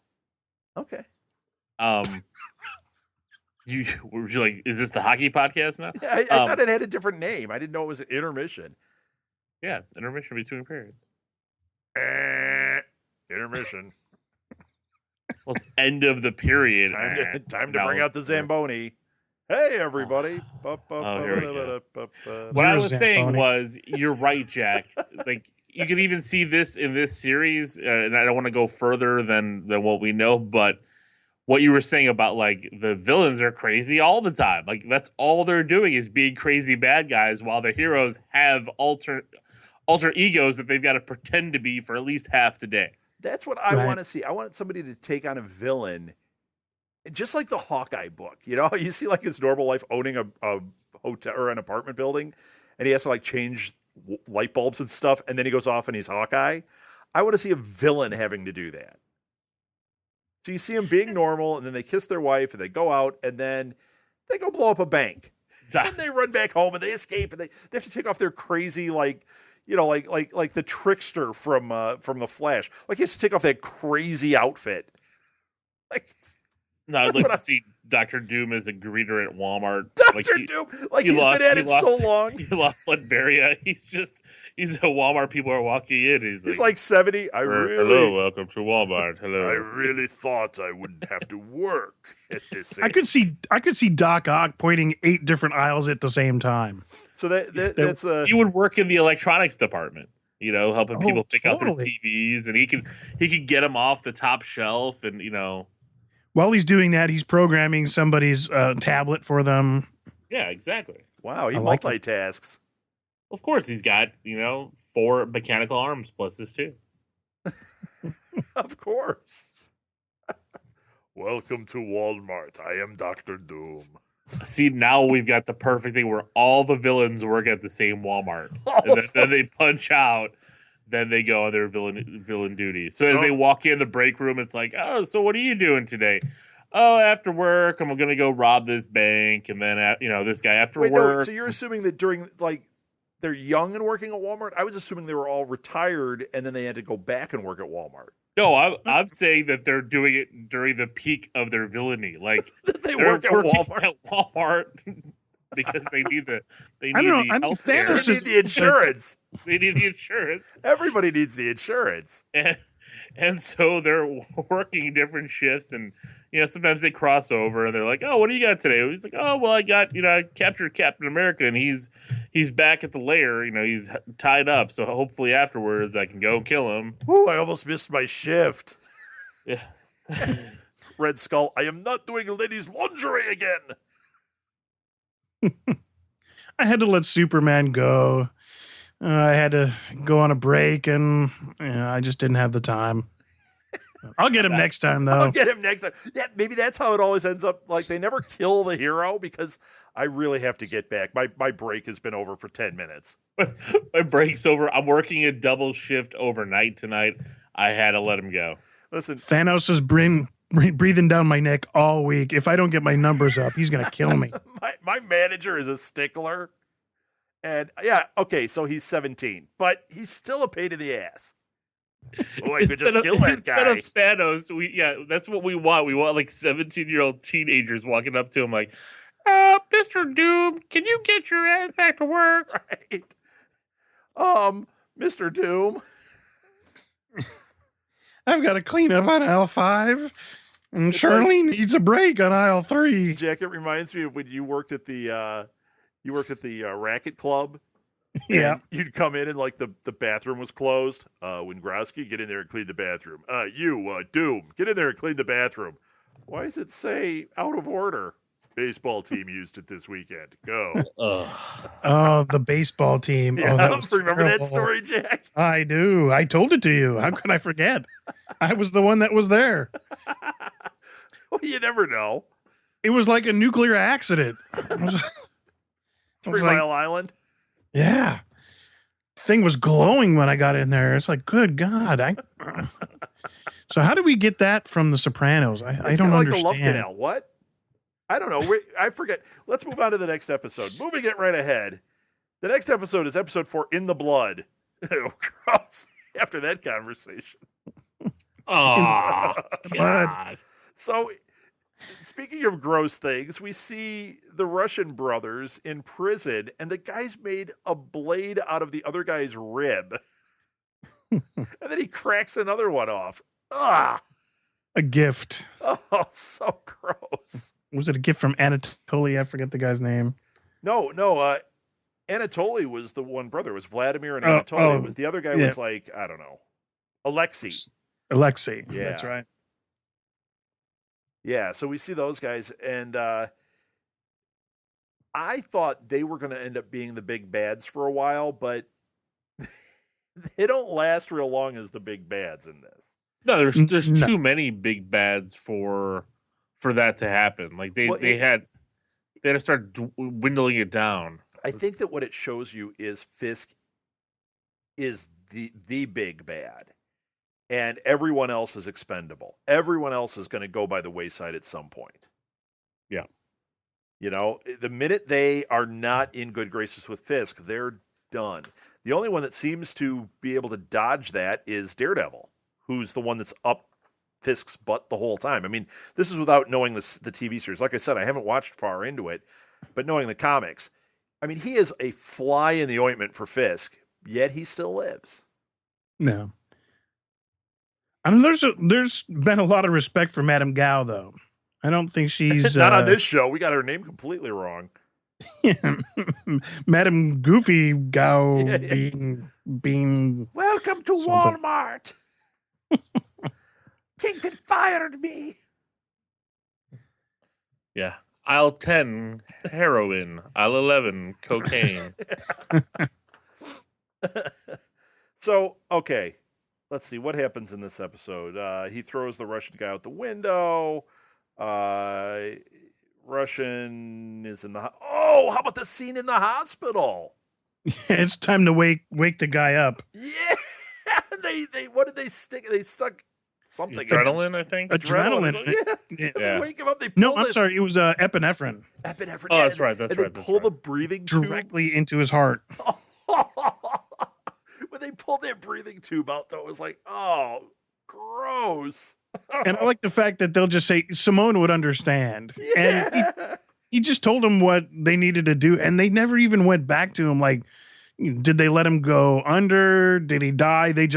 Speaker 1: Okay.
Speaker 2: Would you like? Is this the hockey podcast now?
Speaker 1: Yeah, I thought it had a different name. I didn't know it was an intermission.
Speaker 2: Yeah, it's intermission between periods.
Speaker 1: Intermission.
Speaker 2: Well, it's end of the period.
Speaker 1: Time to bring out the Zamboni. Hey, everybody.
Speaker 2: What I was saying was, you're right, Jack. Like, you can even see this in this series, and I don't want to go further than what we know, but what you were saying about, like, the villains are crazy all the time. Like, that's all they're doing is being crazy bad guys, while the heroes have alter egos that they've got to pretend to be for at least half the day.
Speaker 1: That's what I want to see. I want somebody to take on a villain, just like the Hawkeye book. You know, you see like his normal life owning a hotel or an apartment building, and he has to like change light bulbs and stuff, and then he goes off and he's Hawkeye. I want to see a villain having to do that. So you see them being normal, and then they kiss their wife, and they go out, and then they go blow up a bank. And they run back home, and they escape, and they have to take off their crazy, like, you know, like the trickster from the Flash. Like he has to take off that crazy outfit. Like,
Speaker 2: no, I'd like to see Dr. Doom as a greeter at Walmart.
Speaker 1: Dr. Doom, like he's been at it so long.
Speaker 2: He lost Latveria. He's at Walmart. People are walking in. He's
Speaker 1: like 70.
Speaker 2: Hello, welcome to Walmart. Hello.
Speaker 1: I really thought I wouldn't have to work at this age.
Speaker 3: I could see Doc Ock pointing 8 different aisles at the same time.
Speaker 1: So that's
Speaker 2: he would work in the electronics department, you know, helping people pick out their
Speaker 3: totally.
Speaker 2: TVs, and he could get them off the top shelf, and you know.
Speaker 3: While he's doing that, he's programming somebody's tablet for them.
Speaker 2: Yeah, exactly.
Speaker 1: Wow, he
Speaker 3: like
Speaker 1: multitasks.
Speaker 2: Of course, he's got 4 mechanical arms plus this 2.
Speaker 1: Of course. Welcome to Walmart. I am Dr. Doom.
Speaker 2: See, now we've got the perfect thing where all the villains work at the same Walmart, and then they punch out. Then they go on their villain duties. So as they walk in the break room, it's like, oh, so what are you doing today? Oh, after work, I'm going to go rob this bank. And then, this guy after work.
Speaker 1: No, so you're assuming that during, like, they're young and working at Walmart? I was assuming they were all retired and then they had to go back and work at Walmart.
Speaker 2: No, I'm saying that they're doing it during the peak of their villainy. Like,
Speaker 1: they work at
Speaker 2: Walmart. Because they need the health care.
Speaker 1: They need the insurance.
Speaker 2: They need the insurance.
Speaker 1: Everybody needs the insurance.
Speaker 2: And so they're working different shifts, and sometimes they cross over, and they're like, "Oh, what do you got today?" He's like, "Oh, well, I captured Captain America, and he's back at the lair. He's tied up. So hopefully afterwards I can go kill him."
Speaker 1: Ooh, I almost missed my shift.
Speaker 2: Yeah.
Speaker 1: Red Skull, I am not doing ladies' lingerie again.
Speaker 3: I had to let Superman go. I had to go on a break, and I just didn't have the time. I'll get him next time, though.
Speaker 1: I'll get him next time. Yeah, maybe that's how it always ends up. Like, they never kill the hero because I really have to get back. My break has been over for 10 minutes.
Speaker 2: My break's over. I'm working a double shift overnight tonight. I had to let him go.
Speaker 1: Listen,
Speaker 3: Thanos is breathing down my neck all week. If I don't get my numbers up, he's going to kill me.
Speaker 1: my manager is a stickler. And yeah, okay, so he's 17, but he's still a pain in the ass. Oh, I could just kill that
Speaker 2: instead
Speaker 1: guy.
Speaker 2: Of Thanos, that's what we want. We want like 17-year-old teenagers walking up to him like, Mr. Doom, can you get your ass back to work?
Speaker 1: Right. Mr. Doom.
Speaker 3: I've got to clean up on aisle 5, and Shirley needs a break on aisle 3.
Speaker 1: Jack, it reminds me of when you worked at the racket club.
Speaker 3: Yeah.
Speaker 1: You'd come in and like the bathroom was closed. Wingrowski, get in there and clean the bathroom. Doom, get in there and clean the bathroom. Why does it say out of order? Baseball team used it this weekend. Go.
Speaker 3: Oh, the baseball team.
Speaker 1: Yeah,
Speaker 3: that was
Speaker 1: remember
Speaker 3: terrible.
Speaker 1: that story, Jack?
Speaker 3: I do. I told it to you. How could I forget? I was the one that was there.
Speaker 1: Well, you never know.
Speaker 3: It was like a nuclear accident.
Speaker 1: 3 Mile Island.
Speaker 3: Yeah. thing was glowing when I got in there. It's like, good God. So how do we get that from The Sopranos? I don't
Speaker 1: like
Speaker 3: understand.
Speaker 1: the Love Canal. What? I don't know. I forget. Let's move on to the next episode. Moving it right ahead. The next episode is episode 4, In the Blood. Ew, gross. After that conversation.
Speaker 2: Oh, God.
Speaker 1: So, speaking of gross things, we see the Russian brothers in prison, and the guy's made a blade out of the other guy's rib. And then he cracks another one off. Ah!
Speaker 3: A gift.
Speaker 1: Oh, so gross.
Speaker 3: Was it a gift from Anatoly? I forget the guy's name.
Speaker 1: No. Anatoly was the one brother. It was Vladimir and Anatoly. It was the other guy was like, I don't know. Alexei.
Speaker 3: Yeah. That's right.
Speaker 1: Yeah, so we see those guys, and I thought they were going to end up being the big bads for a while, but they don't last real long as the big bads in this.
Speaker 2: No, there's too many big bads for that to happen. Like they had to start dwindling it down.
Speaker 1: I think that what it shows you is Fisk is the big bad, and everyone else is expendable. Everyone else is going to go by the wayside at some point.
Speaker 2: Yeah.
Speaker 1: You know, the minute they are not in good graces with Fisk, they're done. The only one that seems to be able to dodge that is Daredevil, who's the one that's up Fisk's butt the whole time. I mean, this is without knowing the TV series. Like I said, I haven't watched far into it, but knowing the comics, I mean, he is a fly in the ointment for Fisk, yet he still lives.
Speaker 3: No. I mean, there's been a lot of respect for Madame Gao, though. I don't think she's...
Speaker 1: Not on this show. We got her name completely wrong.
Speaker 3: Madame Goofy Gao being...
Speaker 1: Welcome to
Speaker 3: something.
Speaker 1: Walmart. Kingpin fired me.
Speaker 2: Yeah. Aisle 10, heroin. Aisle 11, cocaine.
Speaker 1: So, okay. Let's see. What happens in this episode? He throws the Russian guy out the window. Russian is in the... Oh, how about the scene in the hospital?
Speaker 3: It's time to wake the guy up.
Speaker 1: Yeah. They what did they stick? They stuck something.
Speaker 2: Adrenaline, I think.
Speaker 3: Adrenaline.
Speaker 1: Yeah. They wake him up. They
Speaker 3: No, I'm sorry. It was epinephrine.
Speaker 1: Epinephrine.
Speaker 2: Oh, that's right.
Speaker 1: They pull the breathing tube
Speaker 3: Directly into his heart.
Speaker 1: When they pulled that breathing tube out, though, it was like, oh, gross.
Speaker 3: And I like the fact that they'll just say, Simone would understand.
Speaker 1: Yeah.
Speaker 3: And he just told them what they needed to do. And they never even went back to him. Like, did they let him go under? Did he die? They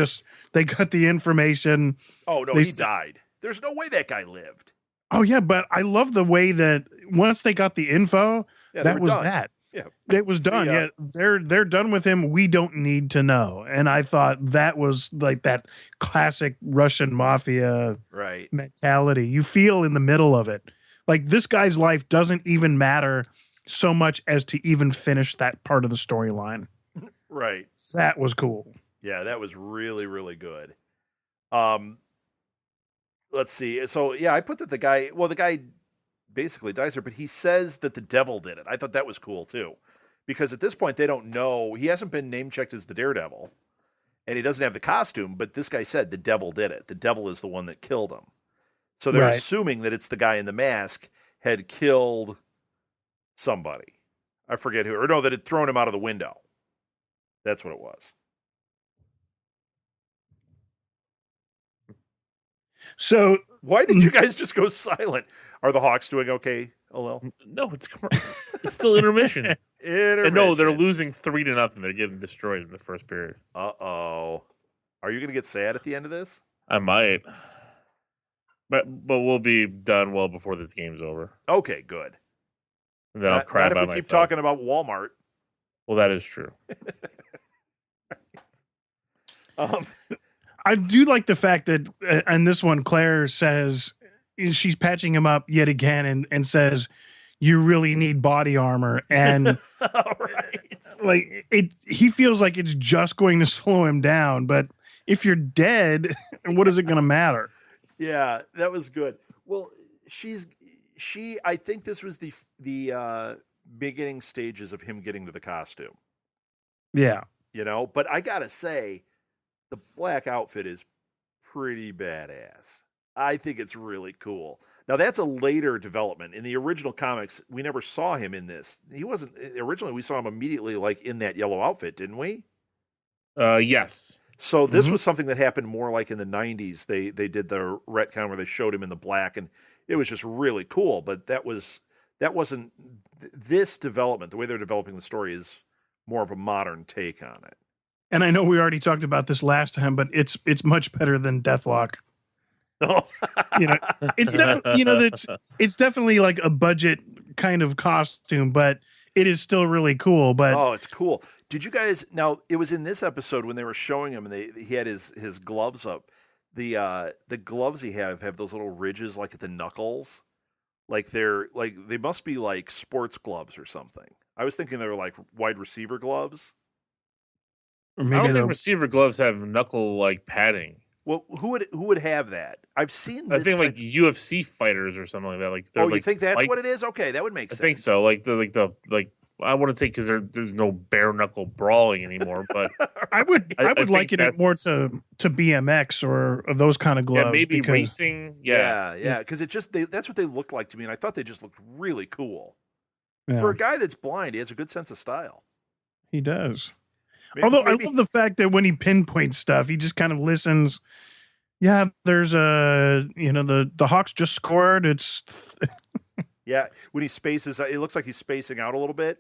Speaker 3: got the information.
Speaker 1: Oh, no, he died. There's no way that guy lived.
Speaker 3: Oh, yeah. But I love the way that once they got the info, that was done. That.
Speaker 1: Yeah.
Speaker 3: It was done. Yeah. They're done with him. We don't need to know. And I thought that was like that classic Russian mafia mentality. You feel in the middle of it. Like this guy's life doesn't even matter so much as to even finish that part of the storyline.
Speaker 1: Right.
Speaker 3: That was cool.
Speaker 1: Yeah, that was really, really good. Let's see. So, yeah, I put that the guy basically dies there, but he says that the devil did it. I thought that was cool, too. Because at this point, they don't know. He hasn't been name-checked as the Daredevil, and he doesn't have the costume, but this guy said the devil did it. The devil is the one that killed him. So they're assuming that it's the guy in the mask had killed somebody. I forget who. Or no, that had thrown him out of the window. That's what it was.
Speaker 3: So
Speaker 1: why did you guys just go silent? Are the Hawks doing okay, OL?
Speaker 2: No, it's still intermission. And no, they're losing 3-0. They're getting destroyed in the first period.
Speaker 1: Uh-oh. Are you going to get sad at the end of this?
Speaker 2: I might. But we'll be done well before this game's over.
Speaker 1: Okay, good.
Speaker 2: And then I'll cry
Speaker 1: not
Speaker 2: by
Speaker 1: if we keep talking about Walmart.
Speaker 2: Well, that is true.
Speaker 3: I do like the fact that on this one, Claire says she's patching him up yet again and says, you really need body armor. And like he feels like it's just going to slow him down. But if you're dead, what is it going to matter?
Speaker 1: Yeah, that was good. Well, I think this was the beginning stages of him getting to the costume.
Speaker 3: Yeah.
Speaker 1: you know. But I gotta say, the black outfit is pretty badass. I think it's really cool. Now that's a later development. In the original comics, we never saw him in this. He wasn't originally. We saw him immediately, like in that yellow outfit, didn't we?
Speaker 2: Yes.
Speaker 1: So this was something that happened more like in the '90s. They did the retcon where they showed him in the black, and it was just really cool. But that wasn't this development. The way they're developing the story is more of a modern take on it.
Speaker 3: And I know we already talked about this last time, but it's much better than Deathlock.
Speaker 1: Oh.
Speaker 3: You know, it's definitely it's definitely like a budget kind of costume, but it is still really cool. But
Speaker 1: oh, it's cool. Did you guys? Now it was in this episode when they were showing him, and he had his gloves up. The gloves he have those little ridges like at the knuckles, like they must be like sports gloves or something. I was thinking they were like wide receiver gloves.
Speaker 3: or
Speaker 2: I
Speaker 3: maybe
Speaker 2: don't think receiver gloves have knuckle like padding.
Speaker 1: Well, who would have that? I've seen.
Speaker 2: I
Speaker 1: This
Speaker 2: think
Speaker 1: type...
Speaker 2: like UFC fighters or something like that. Like,
Speaker 1: oh,
Speaker 2: like,
Speaker 1: you think that's
Speaker 2: like,
Speaker 1: what it is? Okay, that would make sense.
Speaker 2: I think so. Like the I wouldn't say because there's no bare knuckle brawling anymore, but
Speaker 3: I would
Speaker 2: think
Speaker 3: liken it more to BMX or those kind of gloves.
Speaker 2: yeah, maybe
Speaker 3: because,
Speaker 2: racing.
Speaker 1: Yeah. Because that's what they looked like to me, and I thought they just looked really cool.
Speaker 3: yeah,
Speaker 1: For a guy that's blind, he has a good sense of style.
Speaker 3: he does.
Speaker 1: Maybe-
Speaker 3: I love the fact that when he pinpoints stuff, he just kind of listens. Yeah, there's the Hawks just scored. It's
Speaker 1: yeah, when he spaces, it looks like he's spacing out a little bit.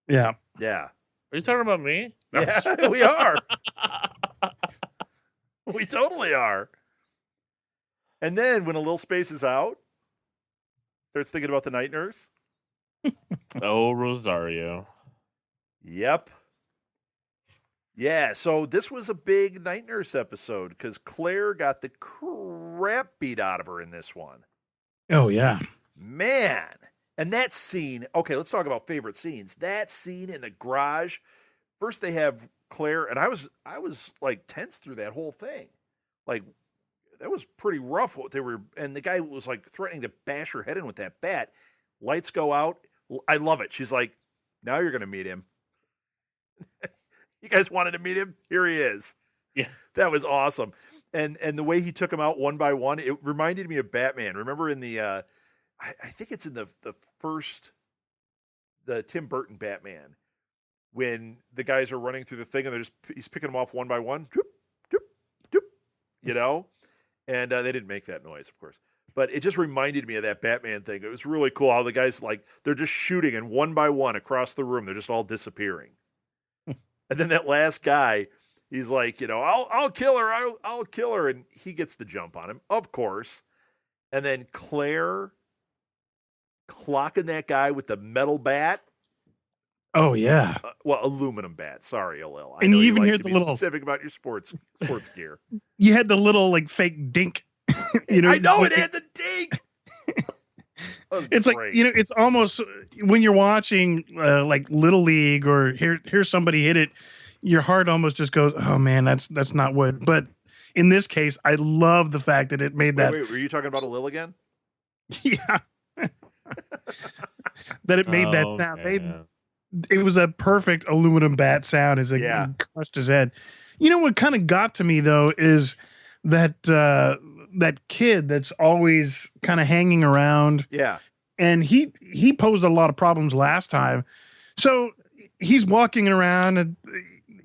Speaker 3: yeah.
Speaker 1: Yeah,
Speaker 2: Are you talking about me? No.
Speaker 1: yeah, we are. We totally are. And then when a little spaces out, starts thinking about the night nurse.
Speaker 2: Oh, Rosario.
Speaker 1: Yep. Yeah, so this was a big night nurse episode because Claire got the crap beat out of her in this one.
Speaker 3: Oh yeah.
Speaker 1: Man. And that scene, okay, let's talk about favorite scenes. That scene in the garage. First they have Claire, and I was like tense through that whole thing. Like that was pretty rough what they were, and the guy was like threatening to bash her head in with that bat. Lights go out. I love it. She's like, now you're going to meet him. You guys wanted to meet him? Here he is.
Speaker 2: Yeah.
Speaker 1: That was awesome. And the way he took them out one by one, it reminded me of Batman. Remember in the I think it's in the Tim Burton Batman when the guys are running through the thing and he's picking them off one by one. Doop, doop, doop, you know? And they didn't make that noise, of course. But it just reminded me of that Batman thing. It was really cool how the guys, like, they're just shooting and one by one across the room, they're just all disappearing. And then that last guy, he's like, I'll kill her. I'll kill her. And he gets the jump on him, of course. And then Claire clocking that guy with the metal bat.
Speaker 3: Oh yeah.
Speaker 1: Aluminum bat. Sorry, Alil.
Speaker 3: And
Speaker 1: know
Speaker 3: you even
Speaker 1: like
Speaker 3: hear
Speaker 1: to
Speaker 3: the
Speaker 1: be
Speaker 3: little
Speaker 1: specific about your sports gear.
Speaker 3: You had the little like fake dink.
Speaker 1: I know it had the dink.
Speaker 3: It's
Speaker 1: great.
Speaker 3: like it's almost when you're watching like Little League or hear somebody hit it, your heart almost just goes, oh man, that's not what. But in this case, I love the fact that it made that.
Speaker 1: Wait, were you talking about Alil again?
Speaker 3: Yeah. That it made that sound. It was a perfect aluminum bat sound as it crushed his head. You know what kind of got to me though is that that kid that's always kind of hanging around.
Speaker 1: Yeah.
Speaker 3: And he posed a lot of problems last time. So he's walking around and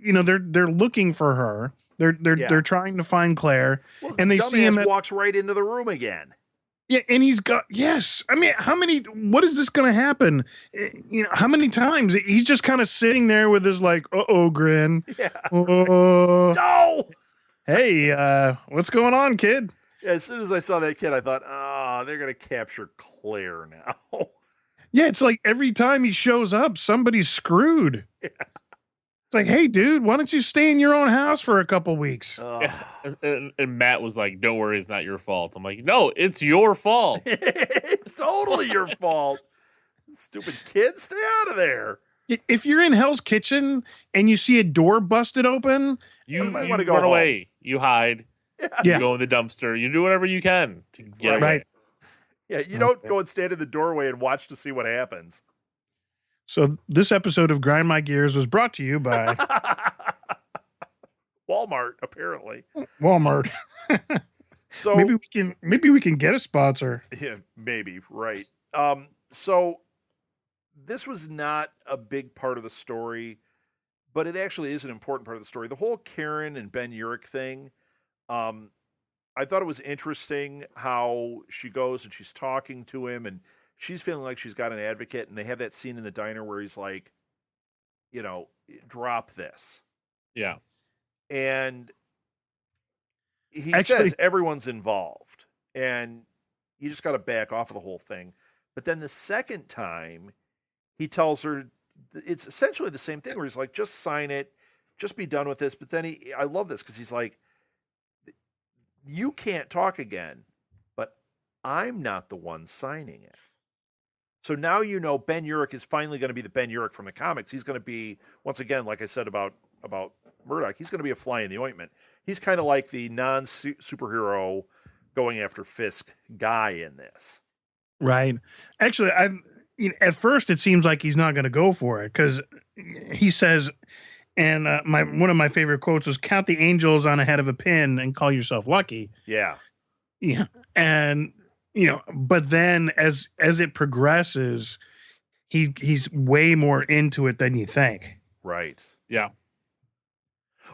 Speaker 3: they're looking for her. They're trying to find Claire,
Speaker 1: Well,
Speaker 3: and they see him
Speaker 1: walks right into the room again.
Speaker 3: Yeah, and he's got I mean, what is this going to happen? How many times he's just kind of sitting there with his like, grin.
Speaker 1: Yeah.
Speaker 3: No. Hey, what's going on, kid?
Speaker 1: Yeah, as soon as I saw that kid, I thought, they're going to capture Claire now.
Speaker 3: Yeah, it's like every time he shows up, somebody's screwed.
Speaker 1: Yeah.
Speaker 3: It's like, hey, dude, why don't you stay in your own house for a couple weeks?
Speaker 2: Yeah. And Matt was like, don't worry, it's not your fault. I'm like, no, it's your fault.
Speaker 1: It's totally your fault. Stupid kid, stay out of there.
Speaker 3: If you're in Hell's Kitchen and you see a door busted open,
Speaker 2: you
Speaker 1: might want to go
Speaker 2: run
Speaker 1: home.
Speaker 2: away. You hide.
Speaker 3: Yeah.
Speaker 2: You go in the dumpster. You do whatever you can to get away.
Speaker 3: Right.
Speaker 1: Yeah, you don't go and stand in the doorway and watch to see what happens.
Speaker 3: So this episode of Grind My Gears was brought to you by
Speaker 1: Walmart, apparently.
Speaker 3: Walmart.
Speaker 1: So
Speaker 3: maybe we can get a sponsor.
Speaker 1: yeah, maybe, right. So this was not a big part of the story, but it actually is an important part of the story. The whole Karen and Ben Urich thing, um, I thought it was interesting how she goes and she's talking to him and she's feeling like she's got an advocate, and they have that scene in the diner where he's like, drop this.
Speaker 2: Yeah.
Speaker 1: And he
Speaker 3: Actually,
Speaker 1: says everyone's involved and you just got to back off of the whole thing. But then the second time he tells her it's essentially the same thing where he's like, just sign it, just be done with this. But then I love this because he's like, you can't talk again, but I'm not the one signing it. So now Ben Urich is finally going to be the Ben Urich from the comics. He's going to be, once again, like I said about Murdoch, he's going to be a fly in the ointment. He's kind of like the non-superhero going after Fisk guy in this.
Speaker 3: right. Actually, at first it seems like he's not going to go for it because he says, and one of my favorite quotes was, "Count the angels on a head of a pin and call yourself lucky."
Speaker 1: Yeah.
Speaker 3: Yeah. And but then as it progresses, he's way more into it than you think.
Speaker 1: Right.
Speaker 2: Yeah.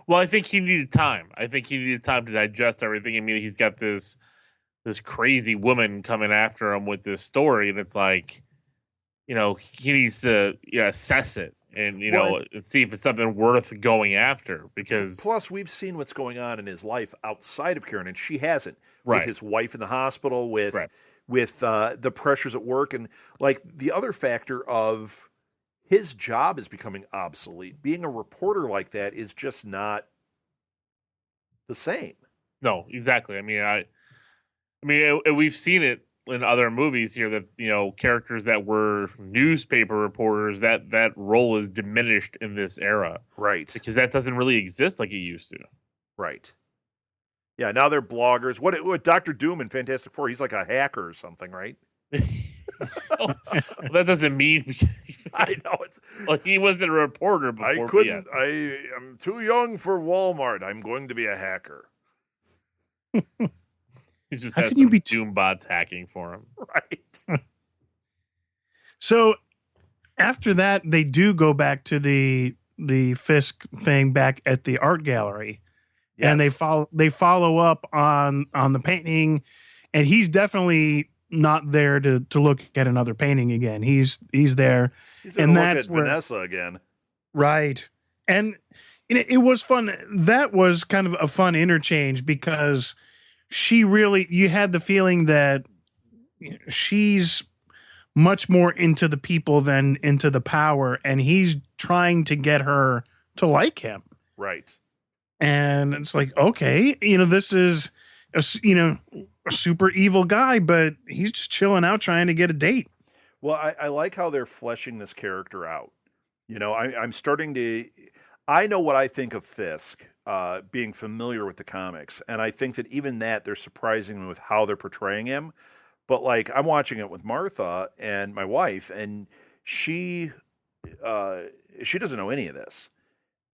Speaker 2: Well, I think he needed time. I think he needed time to digest everything. I mean, he's got this crazy woman coming after him with this story, and it's like, he needs to assess it and and see if it's something worth going after. Because
Speaker 1: plus, we've seen what's going on in his life outside of Karen, and she hasn't.
Speaker 2: Right.
Speaker 1: With his wife in the hospital, with
Speaker 2: Right.
Speaker 1: the pressures at work, and like the other factor of his job is becoming obsolete. Being a reporter like that is just not the same.
Speaker 2: No, exactly. I mean, we've seen it in other movies here that characters that were newspaper reporters, that role is diminished in this era,
Speaker 1: Right.
Speaker 2: because that doesn't really exist like it used to.
Speaker 1: Right. Yeah, now they're bloggers. What Dr. Doom in Fantastic Four, he's like a hacker or something, right?
Speaker 2: Well, that doesn't mean
Speaker 1: I know it's.
Speaker 2: Well, he wasn't a reporter before.
Speaker 1: I
Speaker 2: but
Speaker 1: couldn't.
Speaker 2: yes.
Speaker 1: I am too young for Walmart. I'm going to be a hacker.
Speaker 2: He just
Speaker 3: How
Speaker 2: has
Speaker 3: can you
Speaker 2: some
Speaker 3: be
Speaker 2: Doom bots hacking for him.
Speaker 1: Right.
Speaker 3: So after that, they do go back to the Fisk thing back at the art gallery.
Speaker 1: Yes.
Speaker 3: And they follow up on the painting, and he's definitely not there to look at another painting again. He's there,
Speaker 1: He's
Speaker 3: and
Speaker 1: gonna look
Speaker 3: that's
Speaker 1: at
Speaker 3: where,
Speaker 1: Vanessa again.
Speaker 3: right. And it was fun. That was kind of a fun interchange because you had the feeling that she's much more into the people than into the power, and he's trying to get her to like him.
Speaker 1: Right.
Speaker 3: And it's like, okay, this is a super evil guy, but he's just chilling out trying to get a date.
Speaker 1: Well, I like how they're fleshing this character out. I'm starting to. I know what I think of Fisk, being familiar with the comics, and I think that even that they're surprising me with how they're portraying him. But like, I'm watching it with Martha and my wife, and she doesn't know any of this.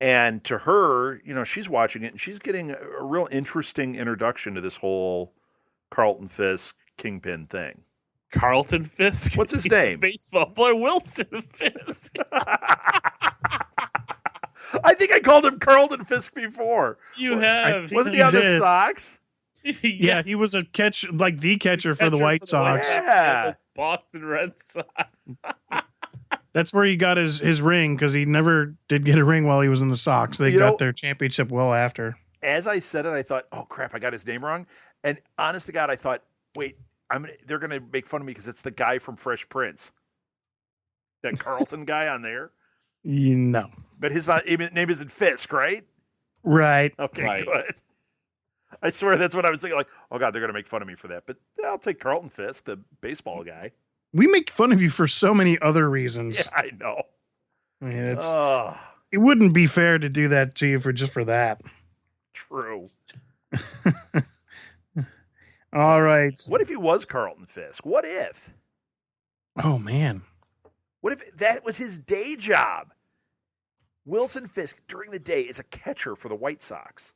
Speaker 1: And to her, she's watching it and she's getting a real interesting introduction to this whole Carlton Fisk Kingpin thing.
Speaker 2: Carlton Fisk?
Speaker 1: What's his
Speaker 2: He's
Speaker 1: name?
Speaker 2: A baseball player, Wilson Fisk.
Speaker 1: I think I called him Carlton Fisk before.
Speaker 2: You have.
Speaker 1: Wasn't he on the
Speaker 3: did.
Speaker 1: Sox?
Speaker 3: Yeah, he was the catcher for the White Sox.
Speaker 1: Yeah.
Speaker 2: Boston Red Sox.
Speaker 3: That's where he got his ring, because he never did get a ring while he was in the Sox. They got their championship well after.
Speaker 1: As I said it, I thought, oh crap, I got his name wrong. And honest to God, I thought, wait, they're going to make fun of me because it's the guy from Fresh Prince. That Carlton guy on there.
Speaker 3: No.
Speaker 1: But his name isn't Fisk, right?
Speaker 3: Right.
Speaker 1: Okay,
Speaker 2: Right.
Speaker 1: good. I swear that's what I was thinking. Like, oh God, they're going to make fun of me for that. But I'll take Carlton Fisk, the baseball guy.
Speaker 3: We make fun of you for so many other reasons.
Speaker 1: Yeah, I know.
Speaker 3: I mean,
Speaker 1: Oh,
Speaker 3: it wouldn't be fair to do that to you for that.
Speaker 1: true.
Speaker 3: All right.
Speaker 1: What if he was Carlton Fisk? What if?
Speaker 3: Oh, man.
Speaker 1: What if that was his day job? Wilson Fisk, during the day, is a catcher for the White Sox.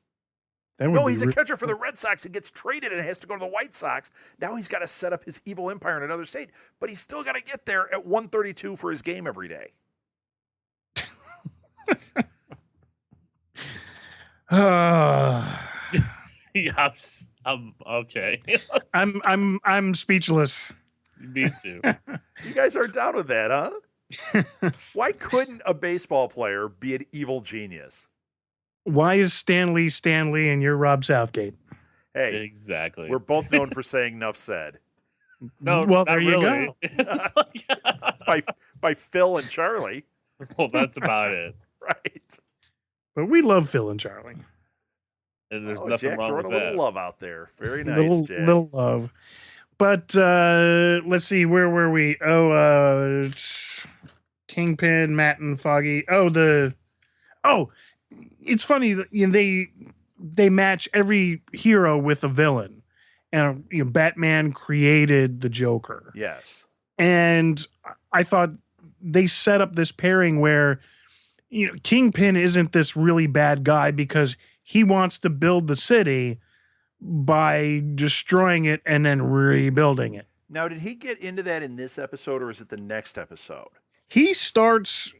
Speaker 3: That would
Speaker 1: No,
Speaker 3: be
Speaker 1: he's a
Speaker 3: re-
Speaker 1: catcher for the Red Sox and gets traded and has to go to the White Sox. Now he's got to set up his evil empire in another state, but he's still got to get there at 1:32 for his game every day.
Speaker 2: Yeah, I'm okay.
Speaker 3: I'm speechless.
Speaker 2: Me too.
Speaker 1: You guys are down with that, huh? Why couldn't a baseball player be an evil genius?
Speaker 3: Why is Stanley and you're Rob Southgate?
Speaker 1: Hey,
Speaker 2: Exactly.
Speaker 1: we're both known for saying "Nuff Said"
Speaker 2: No,
Speaker 3: well,
Speaker 2: not
Speaker 3: there you
Speaker 2: really.
Speaker 3: go.
Speaker 2: It's like-
Speaker 1: by Phil and Charlie,
Speaker 2: well, that's about it.
Speaker 1: right?
Speaker 3: But we love Phil and Charlie.
Speaker 2: And there's
Speaker 1: Oh,
Speaker 2: nothing
Speaker 1: Jack
Speaker 2: wrong
Speaker 1: throwing
Speaker 2: with
Speaker 1: a little
Speaker 2: that.
Speaker 1: love out there. Very nice, Jack.
Speaker 3: Little love. But let's see, where were we? Kingpin, Matt and Foggy. It's funny that they match every hero with a villain. And Batman created the Joker.
Speaker 1: Yes.
Speaker 3: And I thought they set up this pairing where Kingpin isn't this really bad guy because he wants to build the city by destroying it and then rebuilding it.
Speaker 1: Now, did he get into that in this episode, or is it the next episode?
Speaker 3: He starts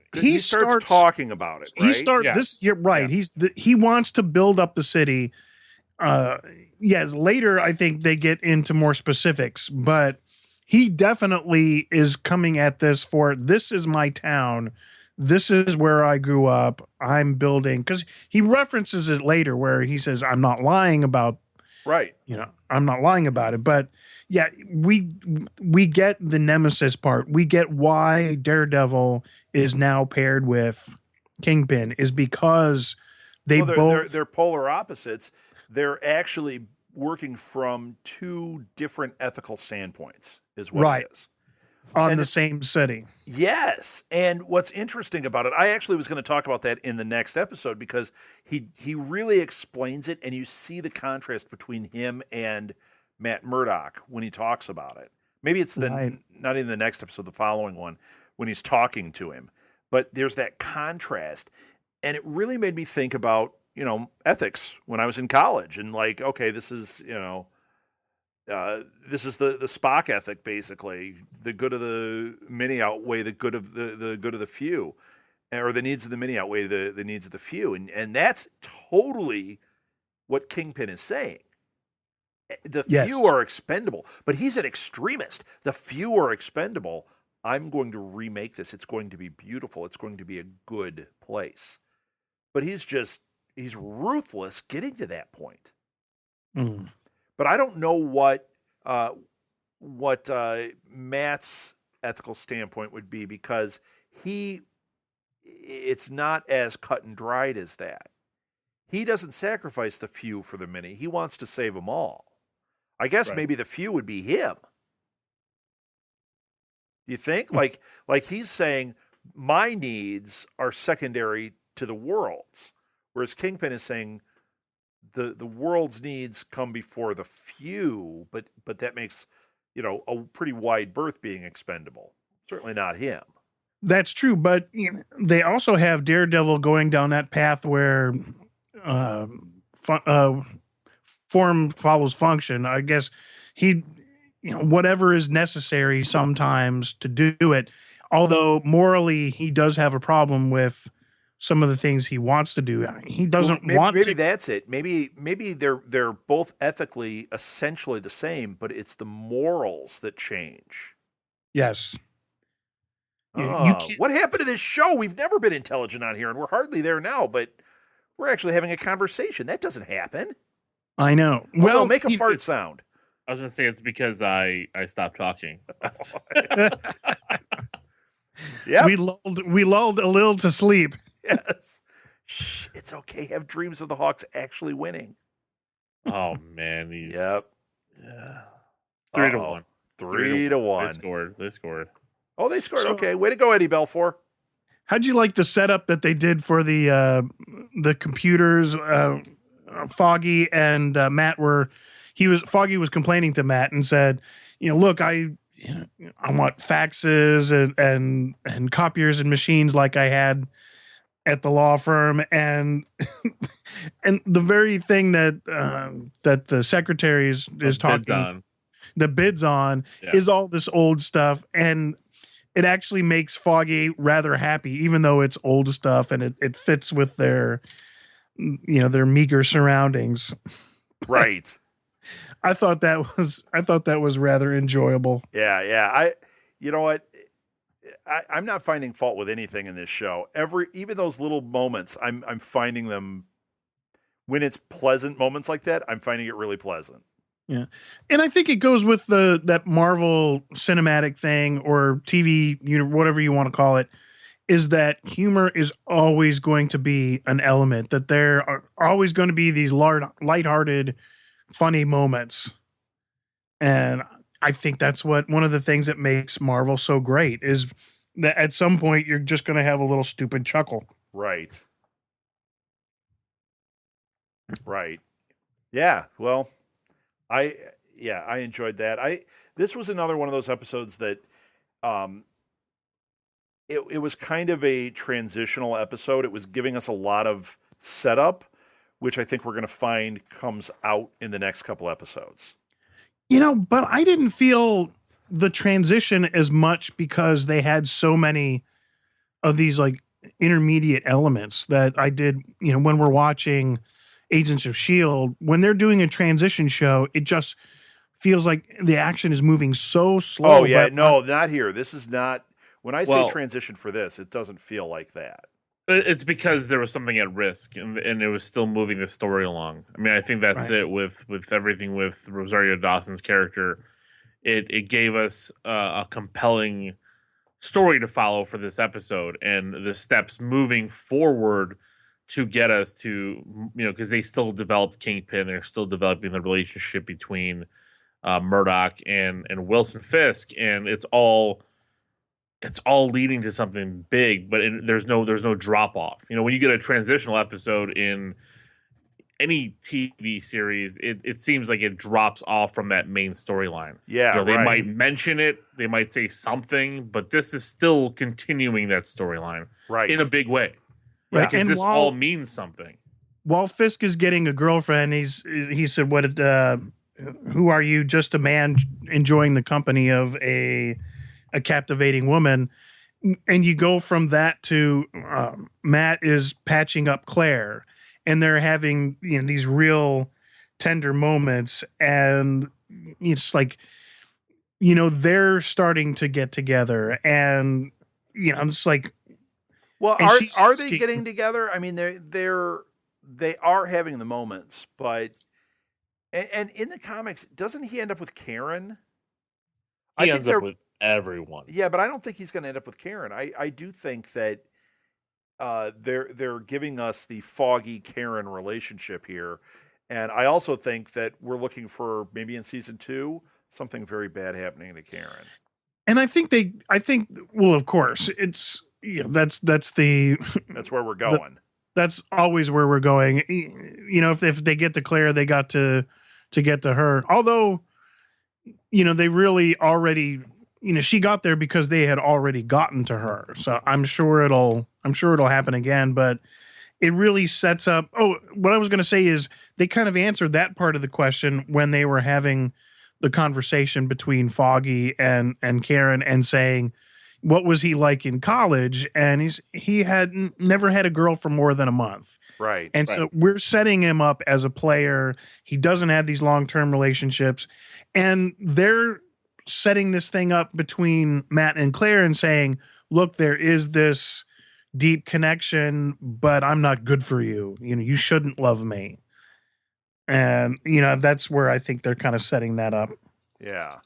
Speaker 1: talking about it. Right?
Speaker 3: He starts
Speaker 2: Yes.
Speaker 3: this. You're right.
Speaker 1: Yeah.
Speaker 3: He wants to build up the city. Yes. Later, I think they get into more specifics, but he definitely is coming at this for this is my town. This is where I grew up. I'm building because he references it later where he says, "I'm not lying about."
Speaker 1: Right.
Speaker 3: I'm not lying about it, but yeah, we get the nemesis part. We get why Daredevil is now paired with Kingpin is because
Speaker 1: they're polar opposites. They're actually working from two different ethical standpoints, is what
Speaker 3: Right.
Speaker 1: it is.
Speaker 3: on the same city.
Speaker 1: Yes, and what's interesting about it, I actually was going to talk about that in the next episode because he really explains it, and you see the contrast between him and Matt Murdock when he talks about it. Maybe it's
Speaker 3: Right.
Speaker 1: not even the next episode, the following one, when he's talking to him. But there's that contrast, and it really made me think about ethics when I was in college, and like, okay, this is this is the Spock ethic, basically. The good of the many outweigh the good of the good of the few, or the needs of the many outweigh the needs of the few, and that's totally what Kingpin is saying. The
Speaker 3: Yes.
Speaker 1: few are expendable, but he's an extremist. The few are expendable. I'm going to remake this. It's going to be beautiful. It's going to be a good place. But he's ruthless getting to that point.
Speaker 3: Mm.
Speaker 1: But I don't know what Matt's ethical standpoint would be because it's not as cut and dried as that. He doesn't sacrifice the few for the many. He wants to save them all. I guess
Speaker 2: Right.
Speaker 1: maybe the few would be him. You think? Like he's saying my needs are secondary to the world's, whereas Kingpin is saying the world's needs come before the few, but that makes a pretty wide berth being expendable. Certainly not him.
Speaker 3: That's true, but they also have Daredevil going down that path where form follows function. I guess he, whatever is necessary sometimes to do it. Although morally, he does have a problem with some of the things he wants to do. He doesn't want
Speaker 1: maybe
Speaker 3: to.
Speaker 1: that's it. Maybe they're both ethically essentially the same, but it's the morals that change.
Speaker 3: Yes. You can't-
Speaker 1: What happened to this show? We've never been intelligent on here, and we're hardly there now, but we're actually having a conversation. That doesn't happen.
Speaker 3: I know.
Speaker 1: Well, make a
Speaker 3: he-
Speaker 1: fart sound.
Speaker 2: I was gonna say it's because I stopped talking.
Speaker 1: Yeah.
Speaker 3: We lulled a little to sleep.
Speaker 1: Yes. Shh, it's okay. Have dreams of the Hawks actually winning.
Speaker 2: Oh man, these.
Speaker 1: Yep.
Speaker 2: Yeah. 3-1.
Speaker 1: Uh-oh.
Speaker 2: 3-1.
Speaker 1: 3-1.
Speaker 2: They scored.
Speaker 1: Oh, they scored.
Speaker 3: So-
Speaker 1: Okay. Way to go, Eddie Belfour.
Speaker 3: How'd you like the setup that they did for the computers? Foggy and Matt Foggy was complaining to Matt and said, look, I want faxes and copiers and machines like I had at the law firm, and and the very thing that that the secretary is
Speaker 2: Bids
Speaker 3: talking
Speaker 2: on.
Speaker 3: the bids on
Speaker 2: Yeah.
Speaker 3: is all this old stuff, and it actually makes Foggy rather happy, even though it's old stuff and it fits with their their meager surroundings.
Speaker 1: Right.
Speaker 3: I thought that was rather enjoyable.
Speaker 1: Yeah. You know what? I'm not finding fault with anything in this show. Even those little moments, I'm finding them, when it's pleasant moments like that, I'm finding it really pleasant.
Speaker 3: Yeah. And I think it goes with that Marvel cinematic thing or TV, whatever you want to call it, is that humor is always going to be an element, that there are always going to be these lighthearted, funny moments. And I think that's one of the things that makes Marvel so great is that at some point you're just going to have a little stupid chuckle.
Speaker 1: Right. Yeah. Well, I enjoyed that. This was another one of those episodes that it was kind of a transitional episode. It was giving us a lot of setup, which I think we're going to find comes out in the next couple episodes.
Speaker 3: But I didn't feel the transition as much because they had so many of these like intermediate elements that I did, when we're watching Agents of S.H.I.E.L.D., when they're doing a transition show, it just feels like the action is moving so slow.
Speaker 1: Oh, yeah. No, not here. This is not. When I say transition for this, it doesn't feel like that.
Speaker 2: It's because there was something at risk, and it was still moving the story along. I mean, I think that's
Speaker 3: Right.
Speaker 2: it with everything with Rosario Dawson's character. It gave us a compelling story to follow for this episode, and the steps moving forward to get us to, because they still developed Kingpin. They're still developing the relationship between Murdoch and Wilson Fisk, and it's all leading to something big, but there's no drop off. When you get a transitional episode in any TV series, it seems like it drops off from that main storyline.
Speaker 1: Yeah,
Speaker 2: they
Speaker 1: right.
Speaker 2: might mention it, they might say something, but this is still continuing that storyline,
Speaker 1: right,
Speaker 2: in a big way,
Speaker 3: Right.
Speaker 2: Because
Speaker 3: And
Speaker 2: this all means something.
Speaker 3: While Fisk is getting a girlfriend, he said, "What? Who are you? Just a man enjoying the company of a captivating woman." And you go from that to Matt is patching up Claire, and they're having these real tender moments, and it's like they're starting to get together, and I'm just like,
Speaker 1: well,
Speaker 3: and
Speaker 1: are they getting together? I mean, they are having the moments, but and in the comics, doesn't he end up with Karen?
Speaker 2: He ends up with everyone.
Speaker 1: Yeah, but I don't think he's going to end up with Karen. I do think that they're giving us the Foggy Karen relationship here, and I also think that we're looking for maybe in season 2 something very bad happening to Karen.
Speaker 3: And I think well, of course, it's that's
Speaker 1: where we're going.
Speaker 3: That's always where we're going. If they get to Claire, they got to get to her. Although, they really already, she got there because they had already gotten to her. So I'm sure it'll happen again. But it really sets up. Oh, what I was going to say is they kind of answered that part of the question when they were having the conversation between Foggy and Karen and saying, what was he like in college? And he had never had a girl for more than a month.
Speaker 1: Right.
Speaker 3: And so we're setting him up as a player. He doesn't have these long-term relationships. And they're setting this thing up between Matt and Claire and saying, look, there is this deep connection, but I'm not good for you. You shouldn't love me. And, that's where I think they're kind of setting that up.
Speaker 1: Yeah.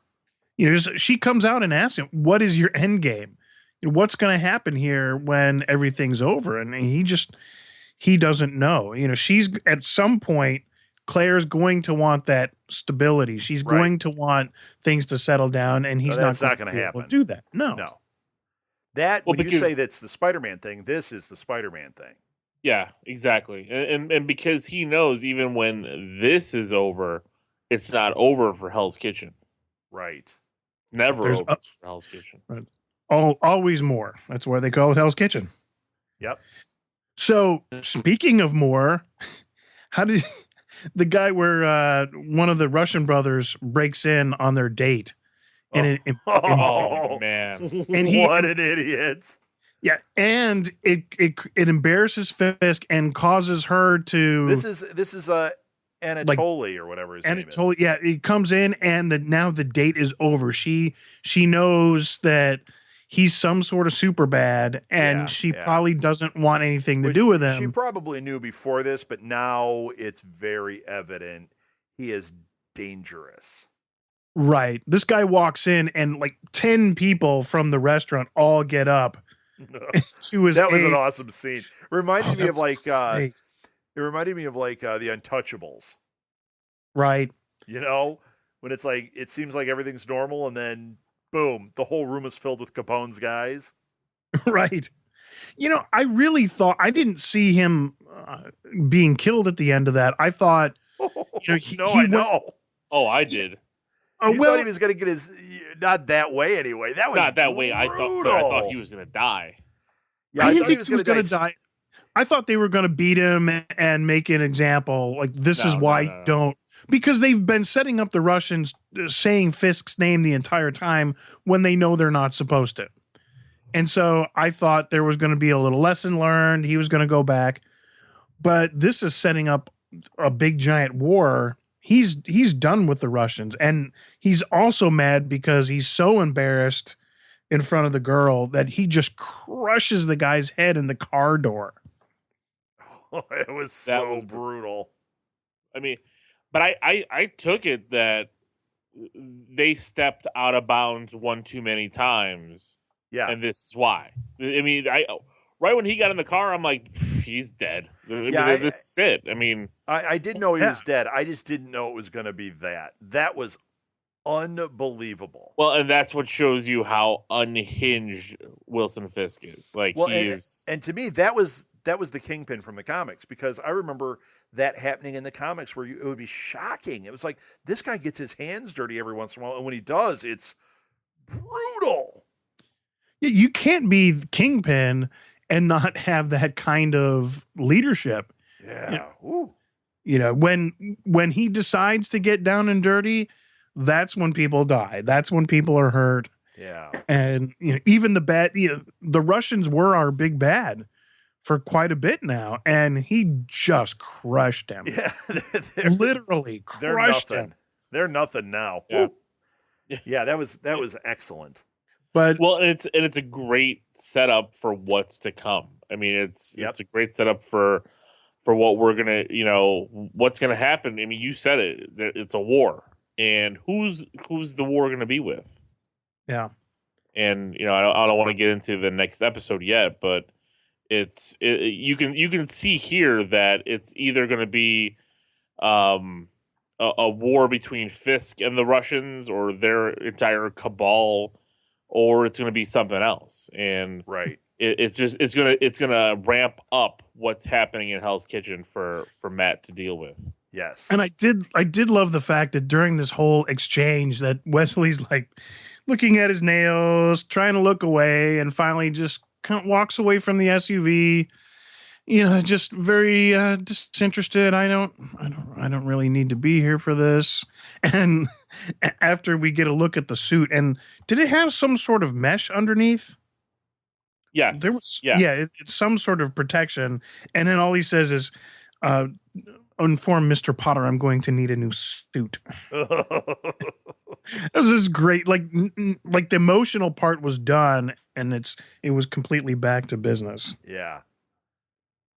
Speaker 3: She comes out and asks him, what is your end game? What's going to happen here when everything's over? And he doesn't know. She's at some point, Claire's going to want that stability. She's going to want things to settle down, and he's not going to happen. Do that. No.
Speaker 1: When you say that's the Spider-Man thing, this is the Spider-Man thing.
Speaker 2: Yeah, exactly. And because he knows even when this is over, it's not over for Hell's Kitchen.
Speaker 1: Right.
Speaker 2: Never over for Hell's Kitchen.
Speaker 3: Right. Always more. That's why they call it Hell's Kitchen.
Speaker 1: Yep.
Speaker 3: So speaking of more, how did the guy where one of the Russian brothers breaks in on their date and
Speaker 2: Oh man.
Speaker 3: And he-
Speaker 1: what an idiot!
Speaker 3: yeah, and it embarrasses Fisk and causes her to
Speaker 1: This is Anatoly or whatever his name is.
Speaker 3: yeah, it comes in and now the date is over. She knows that he's some sort of super bad and
Speaker 1: Yeah,
Speaker 3: she
Speaker 1: yeah.
Speaker 3: probably doesn't want anything to
Speaker 1: Which
Speaker 3: do with
Speaker 1: She
Speaker 3: him.
Speaker 1: probably knew before this, but now it's very evident he is dangerous.
Speaker 3: Right. This guy walks in and like 10 people from the restaurant all get up to his
Speaker 1: That was an
Speaker 3: aid.
Speaker 1: awesome scene. Reminded me
Speaker 3: that
Speaker 1: of
Speaker 3: was
Speaker 1: like
Speaker 3: great.
Speaker 1: it reminded me of like the Untouchables.
Speaker 3: Right.
Speaker 1: You know, when it's like it seems like everything's normal, and then boom, the whole room is filled with Capone's guys.
Speaker 3: Right. You know, I really thought I didn't see him being killed at the end of that. I thought, you know,
Speaker 1: No,
Speaker 3: he
Speaker 1: I
Speaker 3: went,
Speaker 1: know.
Speaker 2: Oh, I did.
Speaker 1: You thought he was going to get his not that way anyway. That was
Speaker 2: Not that way. I thought he was gonna die.
Speaker 1: Yeah,
Speaker 3: I didn't
Speaker 1: thought
Speaker 3: think he was going to
Speaker 1: die.
Speaker 3: die. I thought they were going to beat him and make an example. Like, this is why you don't. Because they've been setting up the Russians saying Fisk's name the entire time when they know they're not supposed to. And so I thought there was going to be a little lesson learned. He was going to go back. But this is setting up a big giant war. He's done with the Russians. And he's also mad because he's so embarrassed in front of the girl that he just crushes the guy's head in the car door.
Speaker 1: It was so brutal.
Speaker 2: I mean, but I took it that they stepped out of bounds one too many times.
Speaker 1: Yeah.
Speaker 2: And this is why. I mean, right when he got in the car, I'm like, he's dead. This is it. I mean,
Speaker 1: I did know he was dead. I just didn't know it was going to be that. That was unbelievable.
Speaker 2: Well, and that's what shows you how unhinged Wilson Fisk is. Like,
Speaker 1: and to me, that was the Kingpin from the comics, because I remember that happening in the comics where it would be shocking. It was like, this guy gets his hands dirty every once in a while, and when he does, it's brutal.
Speaker 3: You can't be the Kingpin and not have that kind of leadership.
Speaker 1: Yeah.
Speaker 3: You know, when he decides to get down and dirty, that's when people die. That's when people are hurt.
Speaker 1: Yeah.
Speaker 3: And even the Russians were our big bad for quite a bit now, and he just crushed him.
Speaker 1: Yeah.
Speaker 3: Literally crushed him.
Speaker 1: They're nothing now.
Speaker 2: Yeah.
Speaker 1: Yeah, that was excellent.
Speaker 3: But
Speaker 2: it's a great setup for what's to come. I mean, it's a great setup for what we're gonna, what's gonna happen. I mean, you said it. It's a war, and who's the war gonna be with?
Speaker 3: Yeah,
Speaker 2: and I don't want to get into the next episode yet, but you can see here that it's either gonna be a war between Fisk and the Russians or their entire cabal, or it's going to be something else. And
Speaker 1: right,
Speaker 2: it's gonna ramp up what's happening in Hell's Kitchen for Matt to deal with.
Speaker 1: Yes,
Speaker 3: and I did love the fact that during this whole exchange that Wesley's like looking at his nails, trying to look away, and finally just kind of walks away from the SUV. Just very disinterested. I don't really need to be here for this. And after we get a look at the suit, and did it have some sort of mesh underneath?
Speaker 2: Yes,
Speaker 3: there was. Yeah, it's some sort of protection. And then all he says is, "Inform Mr. Potter, I'm going to need a new suit." That was just great. Like the emotional part was done, and it was completely back to business.
Speaker 1: Yeah.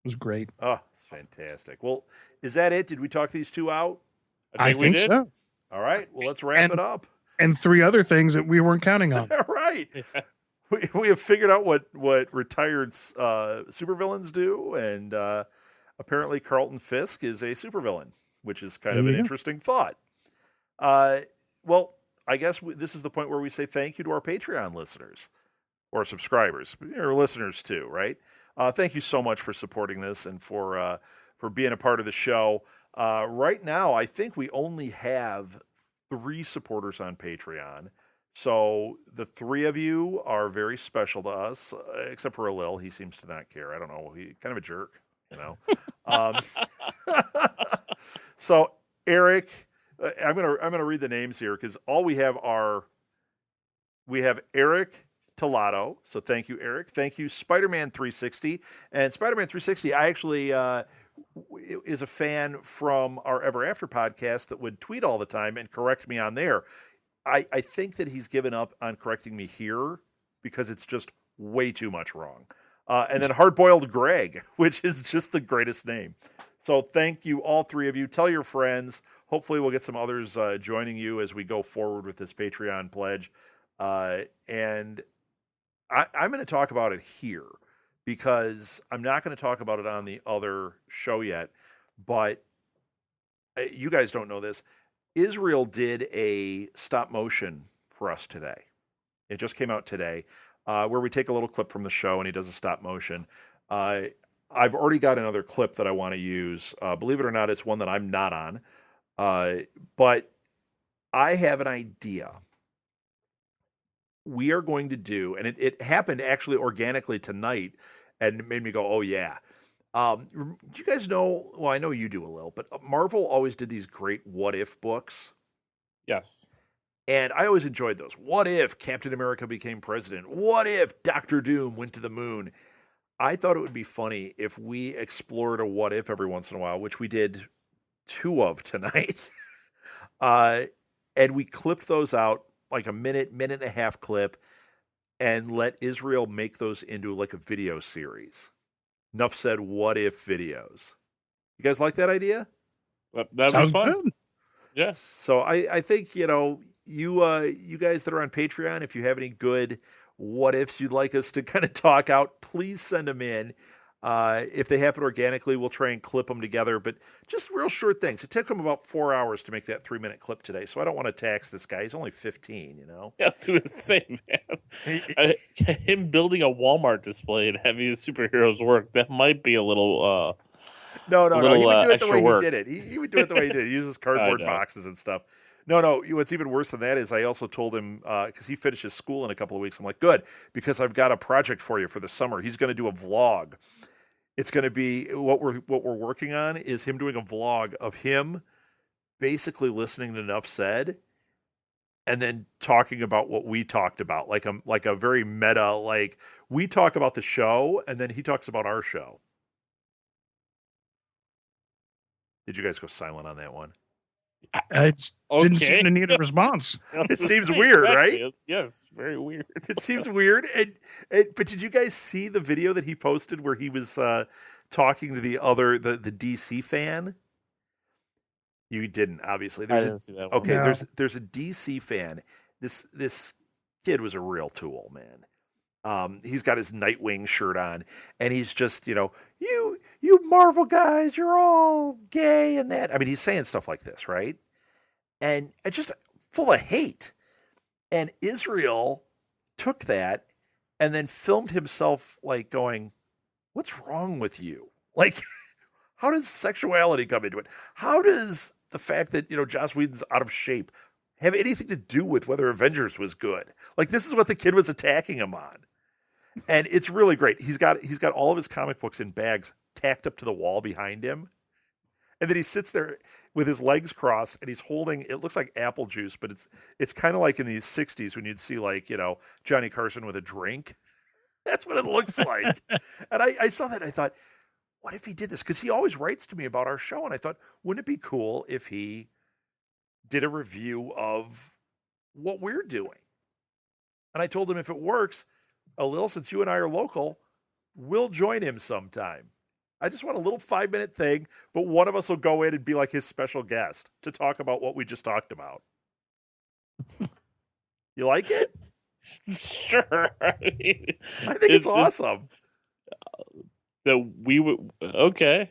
Speaker 3: It was great.
Speaker 1: Oh, it's fantastic. Well, is that it? Did we talk these two out?
Speaker 3: I think so.
Speaker 1: All right. Well, let's wrap it up.
Speaker 3: And 3 other things that we weren't counting on.
Speaker 1: All right. We have figured out what retired supervillains do, and apparently Carlton Fisk is a supervillain, which is kind of an interesting thought. Well, I guess this is the point where we say thank you to our Patreon listeners or subscribers, or listeners too, right? Thank you so much for supporting this and for being a part of the show. Right now, I think we only have 3 supporters on Patreon. So the three of you are very special to us, except for Lil. He seems to not care. I don't know. He kind of a jerk, you know. Um, so Eric, I'm gonna read the names here because all we have Eric Telato. So thank you, Eric. Thank you, Spider-Man 360. And Spider-Man 360, I actually is a fan from our Ever After podcast that would tweet all the time and correct me on there. I think that he's given up on correcting me here because it's just way too much wrong. And then Hardboiled Greg, which is just the greatest name. So thank you, all three of you. Tell your friends. Hopefully we'll get some others joining you as we go forward with this Patreon pledge. And I'm going to talk about it here because I'm not going to talk about it on the other show yet. But you guys don't know this. Israel did a stop motion for us today. It just came out today, where we take a little clip from the show and he does a stop motion. I've already got another clip that I want to use. Believe it or not, it's one that I'm not on. But I have an idea. We are going to do, and it happened actually organically tonight, and it made me go, oh, yeah. Do you guys know, well, I know you do a little, but Marvel always did these great what-if books.
Speaker 2: Yes.
Speaker 1: And I always enjoyed those. What if Captain America became president? What if Doctor Doom went to the moon? I thought it would be funny if we explored a what if every once in a while, which we did 2 of tonight. And we clipped those out like a minute and a half clip and let Israel make those into like a video series. Nuff Said what if videos. You guys like that idea?
Speaker 2: That'd
Speaker 3: Sounds
Speaker 2: be fun.
Speaker 3: good.
Speaker 2: Yes.
Speaker 1: So I think, you guys that are on Patreon, if you have any good what ifs you'd like us to kind of talk out, please send them in. If they happen organically, we'll try and clip them together, but just real short things. It took him about 4 hours to make that 3-minute clip today, so I don't want to tax this guy. He's only 15, you know?
Speaker 2: Yeah, I was going to say, man. Him building a Walmart display and having his superheroes work, that might be a little...
Speaker 1: No. He would do it the way
Speaker 2: work.
Speaker 1: he did it. He would do it the way he did it. He uses cardboard boxes and stuff. No. What's even worse than that is I also told him, because he finishes school in a couple of weeks, I'm like, good, because I've got a project for you for the summer. He's going to do a vlog. It's going to be what we're working on is him doing a vlog of him basically listening to Nuff Said and then talking about what we talked about, like a very meta, like we talk about the show and then he talks about our show. Did you guys go silent on that one?
Speaker 3: I didn't seem to need a response.
Speaker 1: It seems weird, right?
Speaker 2: Yes, very weird.
Speaker 1: It seems weird. But did you guys see the video that he posted where he was talking to the DC fan? You didn't, obviously.
Speaker 2: I didn't see that one.
Speaker 1: Okay,
Speaker 3: No.
Speaker 1: there's a DC fan. This kid was a real tool, man. He's got his Nightwing shirt on, and he's just, you Marvel guys, you're all gay and that. I mean, he's saying stuff like this, right? And it's just full of hate. And Israel took that and then filmed himself like going, what's wrong with you? Like, how does sexuality come into it? How does the fact that, Joss Whedon's out of shape have anything to do with whether Avengers was good? Like, this is what the kid was attacking him on. And it's really great. He's got all of his comic books in bags tacked up to the wall behind him. And then he sits there with his legs crossed and he's holding, it looks like apple juice, but it's kind of like in the 60s when you'd see like, Johnny Carson with a drink. That's what it looks like. And I saw that and I thought, what if he did this? Because he always writes to me about our show. And I thought, wouldn't it be cool if he did a review of what we're doing? And I told him if it works, Lil, since you and I are local, we'll join him sometime. I just want a little 5-minute thing, but one of us will go in and be like his special guest to talk about what we just talked about. You like it?
Speaker 2: Sure. I think
Speaker 1: it's awesome.
Speaker 2: That we would okay.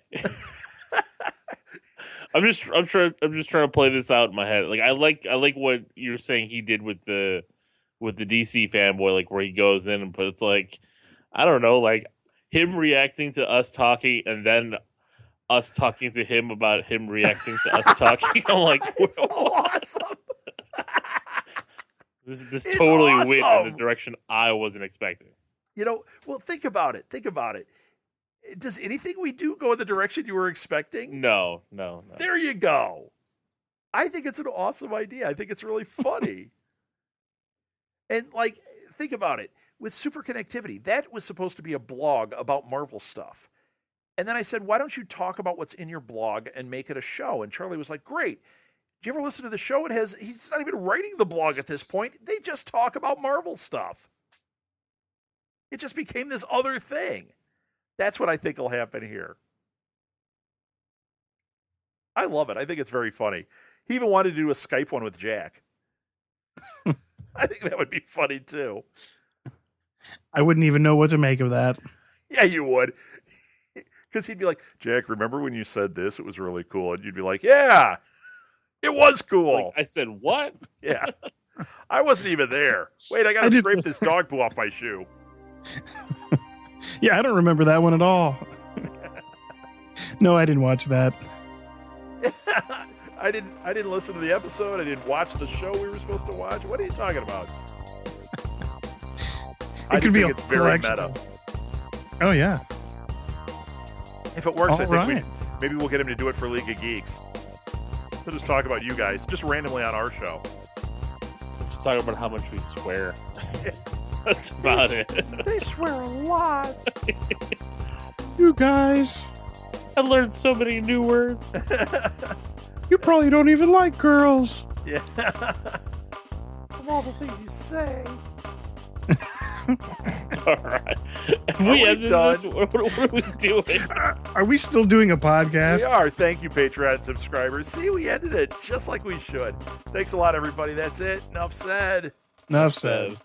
Speaker 2: I'm just trying to play this out in my head. Like I like what you're saying he did with the DC fanboy, like where he goes in, but it's like I don't know, like him reacting to us talking and then us talking to him about him reacting to us talking. I'm like,
Speaker 1: it's so awesome.
Speaker 2: This
Speaker 1: It's
Speaker 2: totally went in
Speaker 1: awesome.
Speaker 2: a direction I wasn't expecting.
Speaker 1: Well, think about it. Think about it. Does anything we do go in the direction you were expecting?
Speaker 2: No.
Speaker 1: There you go. I think it's an awesome idea. I think it's really funny. And like, think about it. With super connectivity, that was supposed to be a blog about Marvel stuff. And then I said, why don't you talk about what's in your blog and make it a show? And Charlie was like, great. Do you ever listen to the show? He's not even writing the blog at this point. They just talk about Marvel stuff. It just became this other thing. That's what I think will happen here. I love it. I think it's very funny. He even wanted to do a Skype one with Jack. I think that would be funny too.
Speaker 3: I wouldn't even know what to make of that.
Speaker 1: Yeah, you would. Because he'd be like, Jack, remember when you said this? It was really cool. And you'd be like, yeah, it was cool.
Speaker 2: Like, I said, what?
Speaker 1: Yeah. I wasn't even there. Wait, I got to scrape this dog poo off my shoe.
Speaker 3: Yeah, I don't remember that one at all. No, I didn't watch that.
Speaker 1: I didn't listen to the episode. I didn't watch the show we were supposed to watch. What are you talking about? I
Speaker 3: could be
Speaker 1: think
Speaker 3: a
Speaker 1: it's very
Speaker 3: collection.
Speaker 1: meta.
Speaker 3: Oh, yeah.
Speaker 1: If it works,
Speaker 3: All
Speaker 1: I think
Speaker 3: right.
Speaker 1: maybe we'll get him to do it for League of Geeks. We'll just talk about you guys, just randomly on our show.
Speaker 2: Just talk about how much we swear. That's about it.
Speaker 1: They swear a lot.
Speaker 3: You guys,
Speaker 2: I learned so many new words.
Speaker 3: you probably don't even like girls.
Speaker 1: Yeah. Of all the things you say.
Speaker 2: All right. If
Speaker 1: Are
Speaker 2: we
Speaker 1: we
Speaker 2: ended
Speaker 1: done?
Speaker 2: this, what are we doing?
Speaker 3: Are we still doing a podcast?
Speaker 1: We are. Thank you, Patreon subscribers. See, we ended it just like we should. Thanks a lot, everybody. That's it. Enough said.
Speaker 3: Enough said.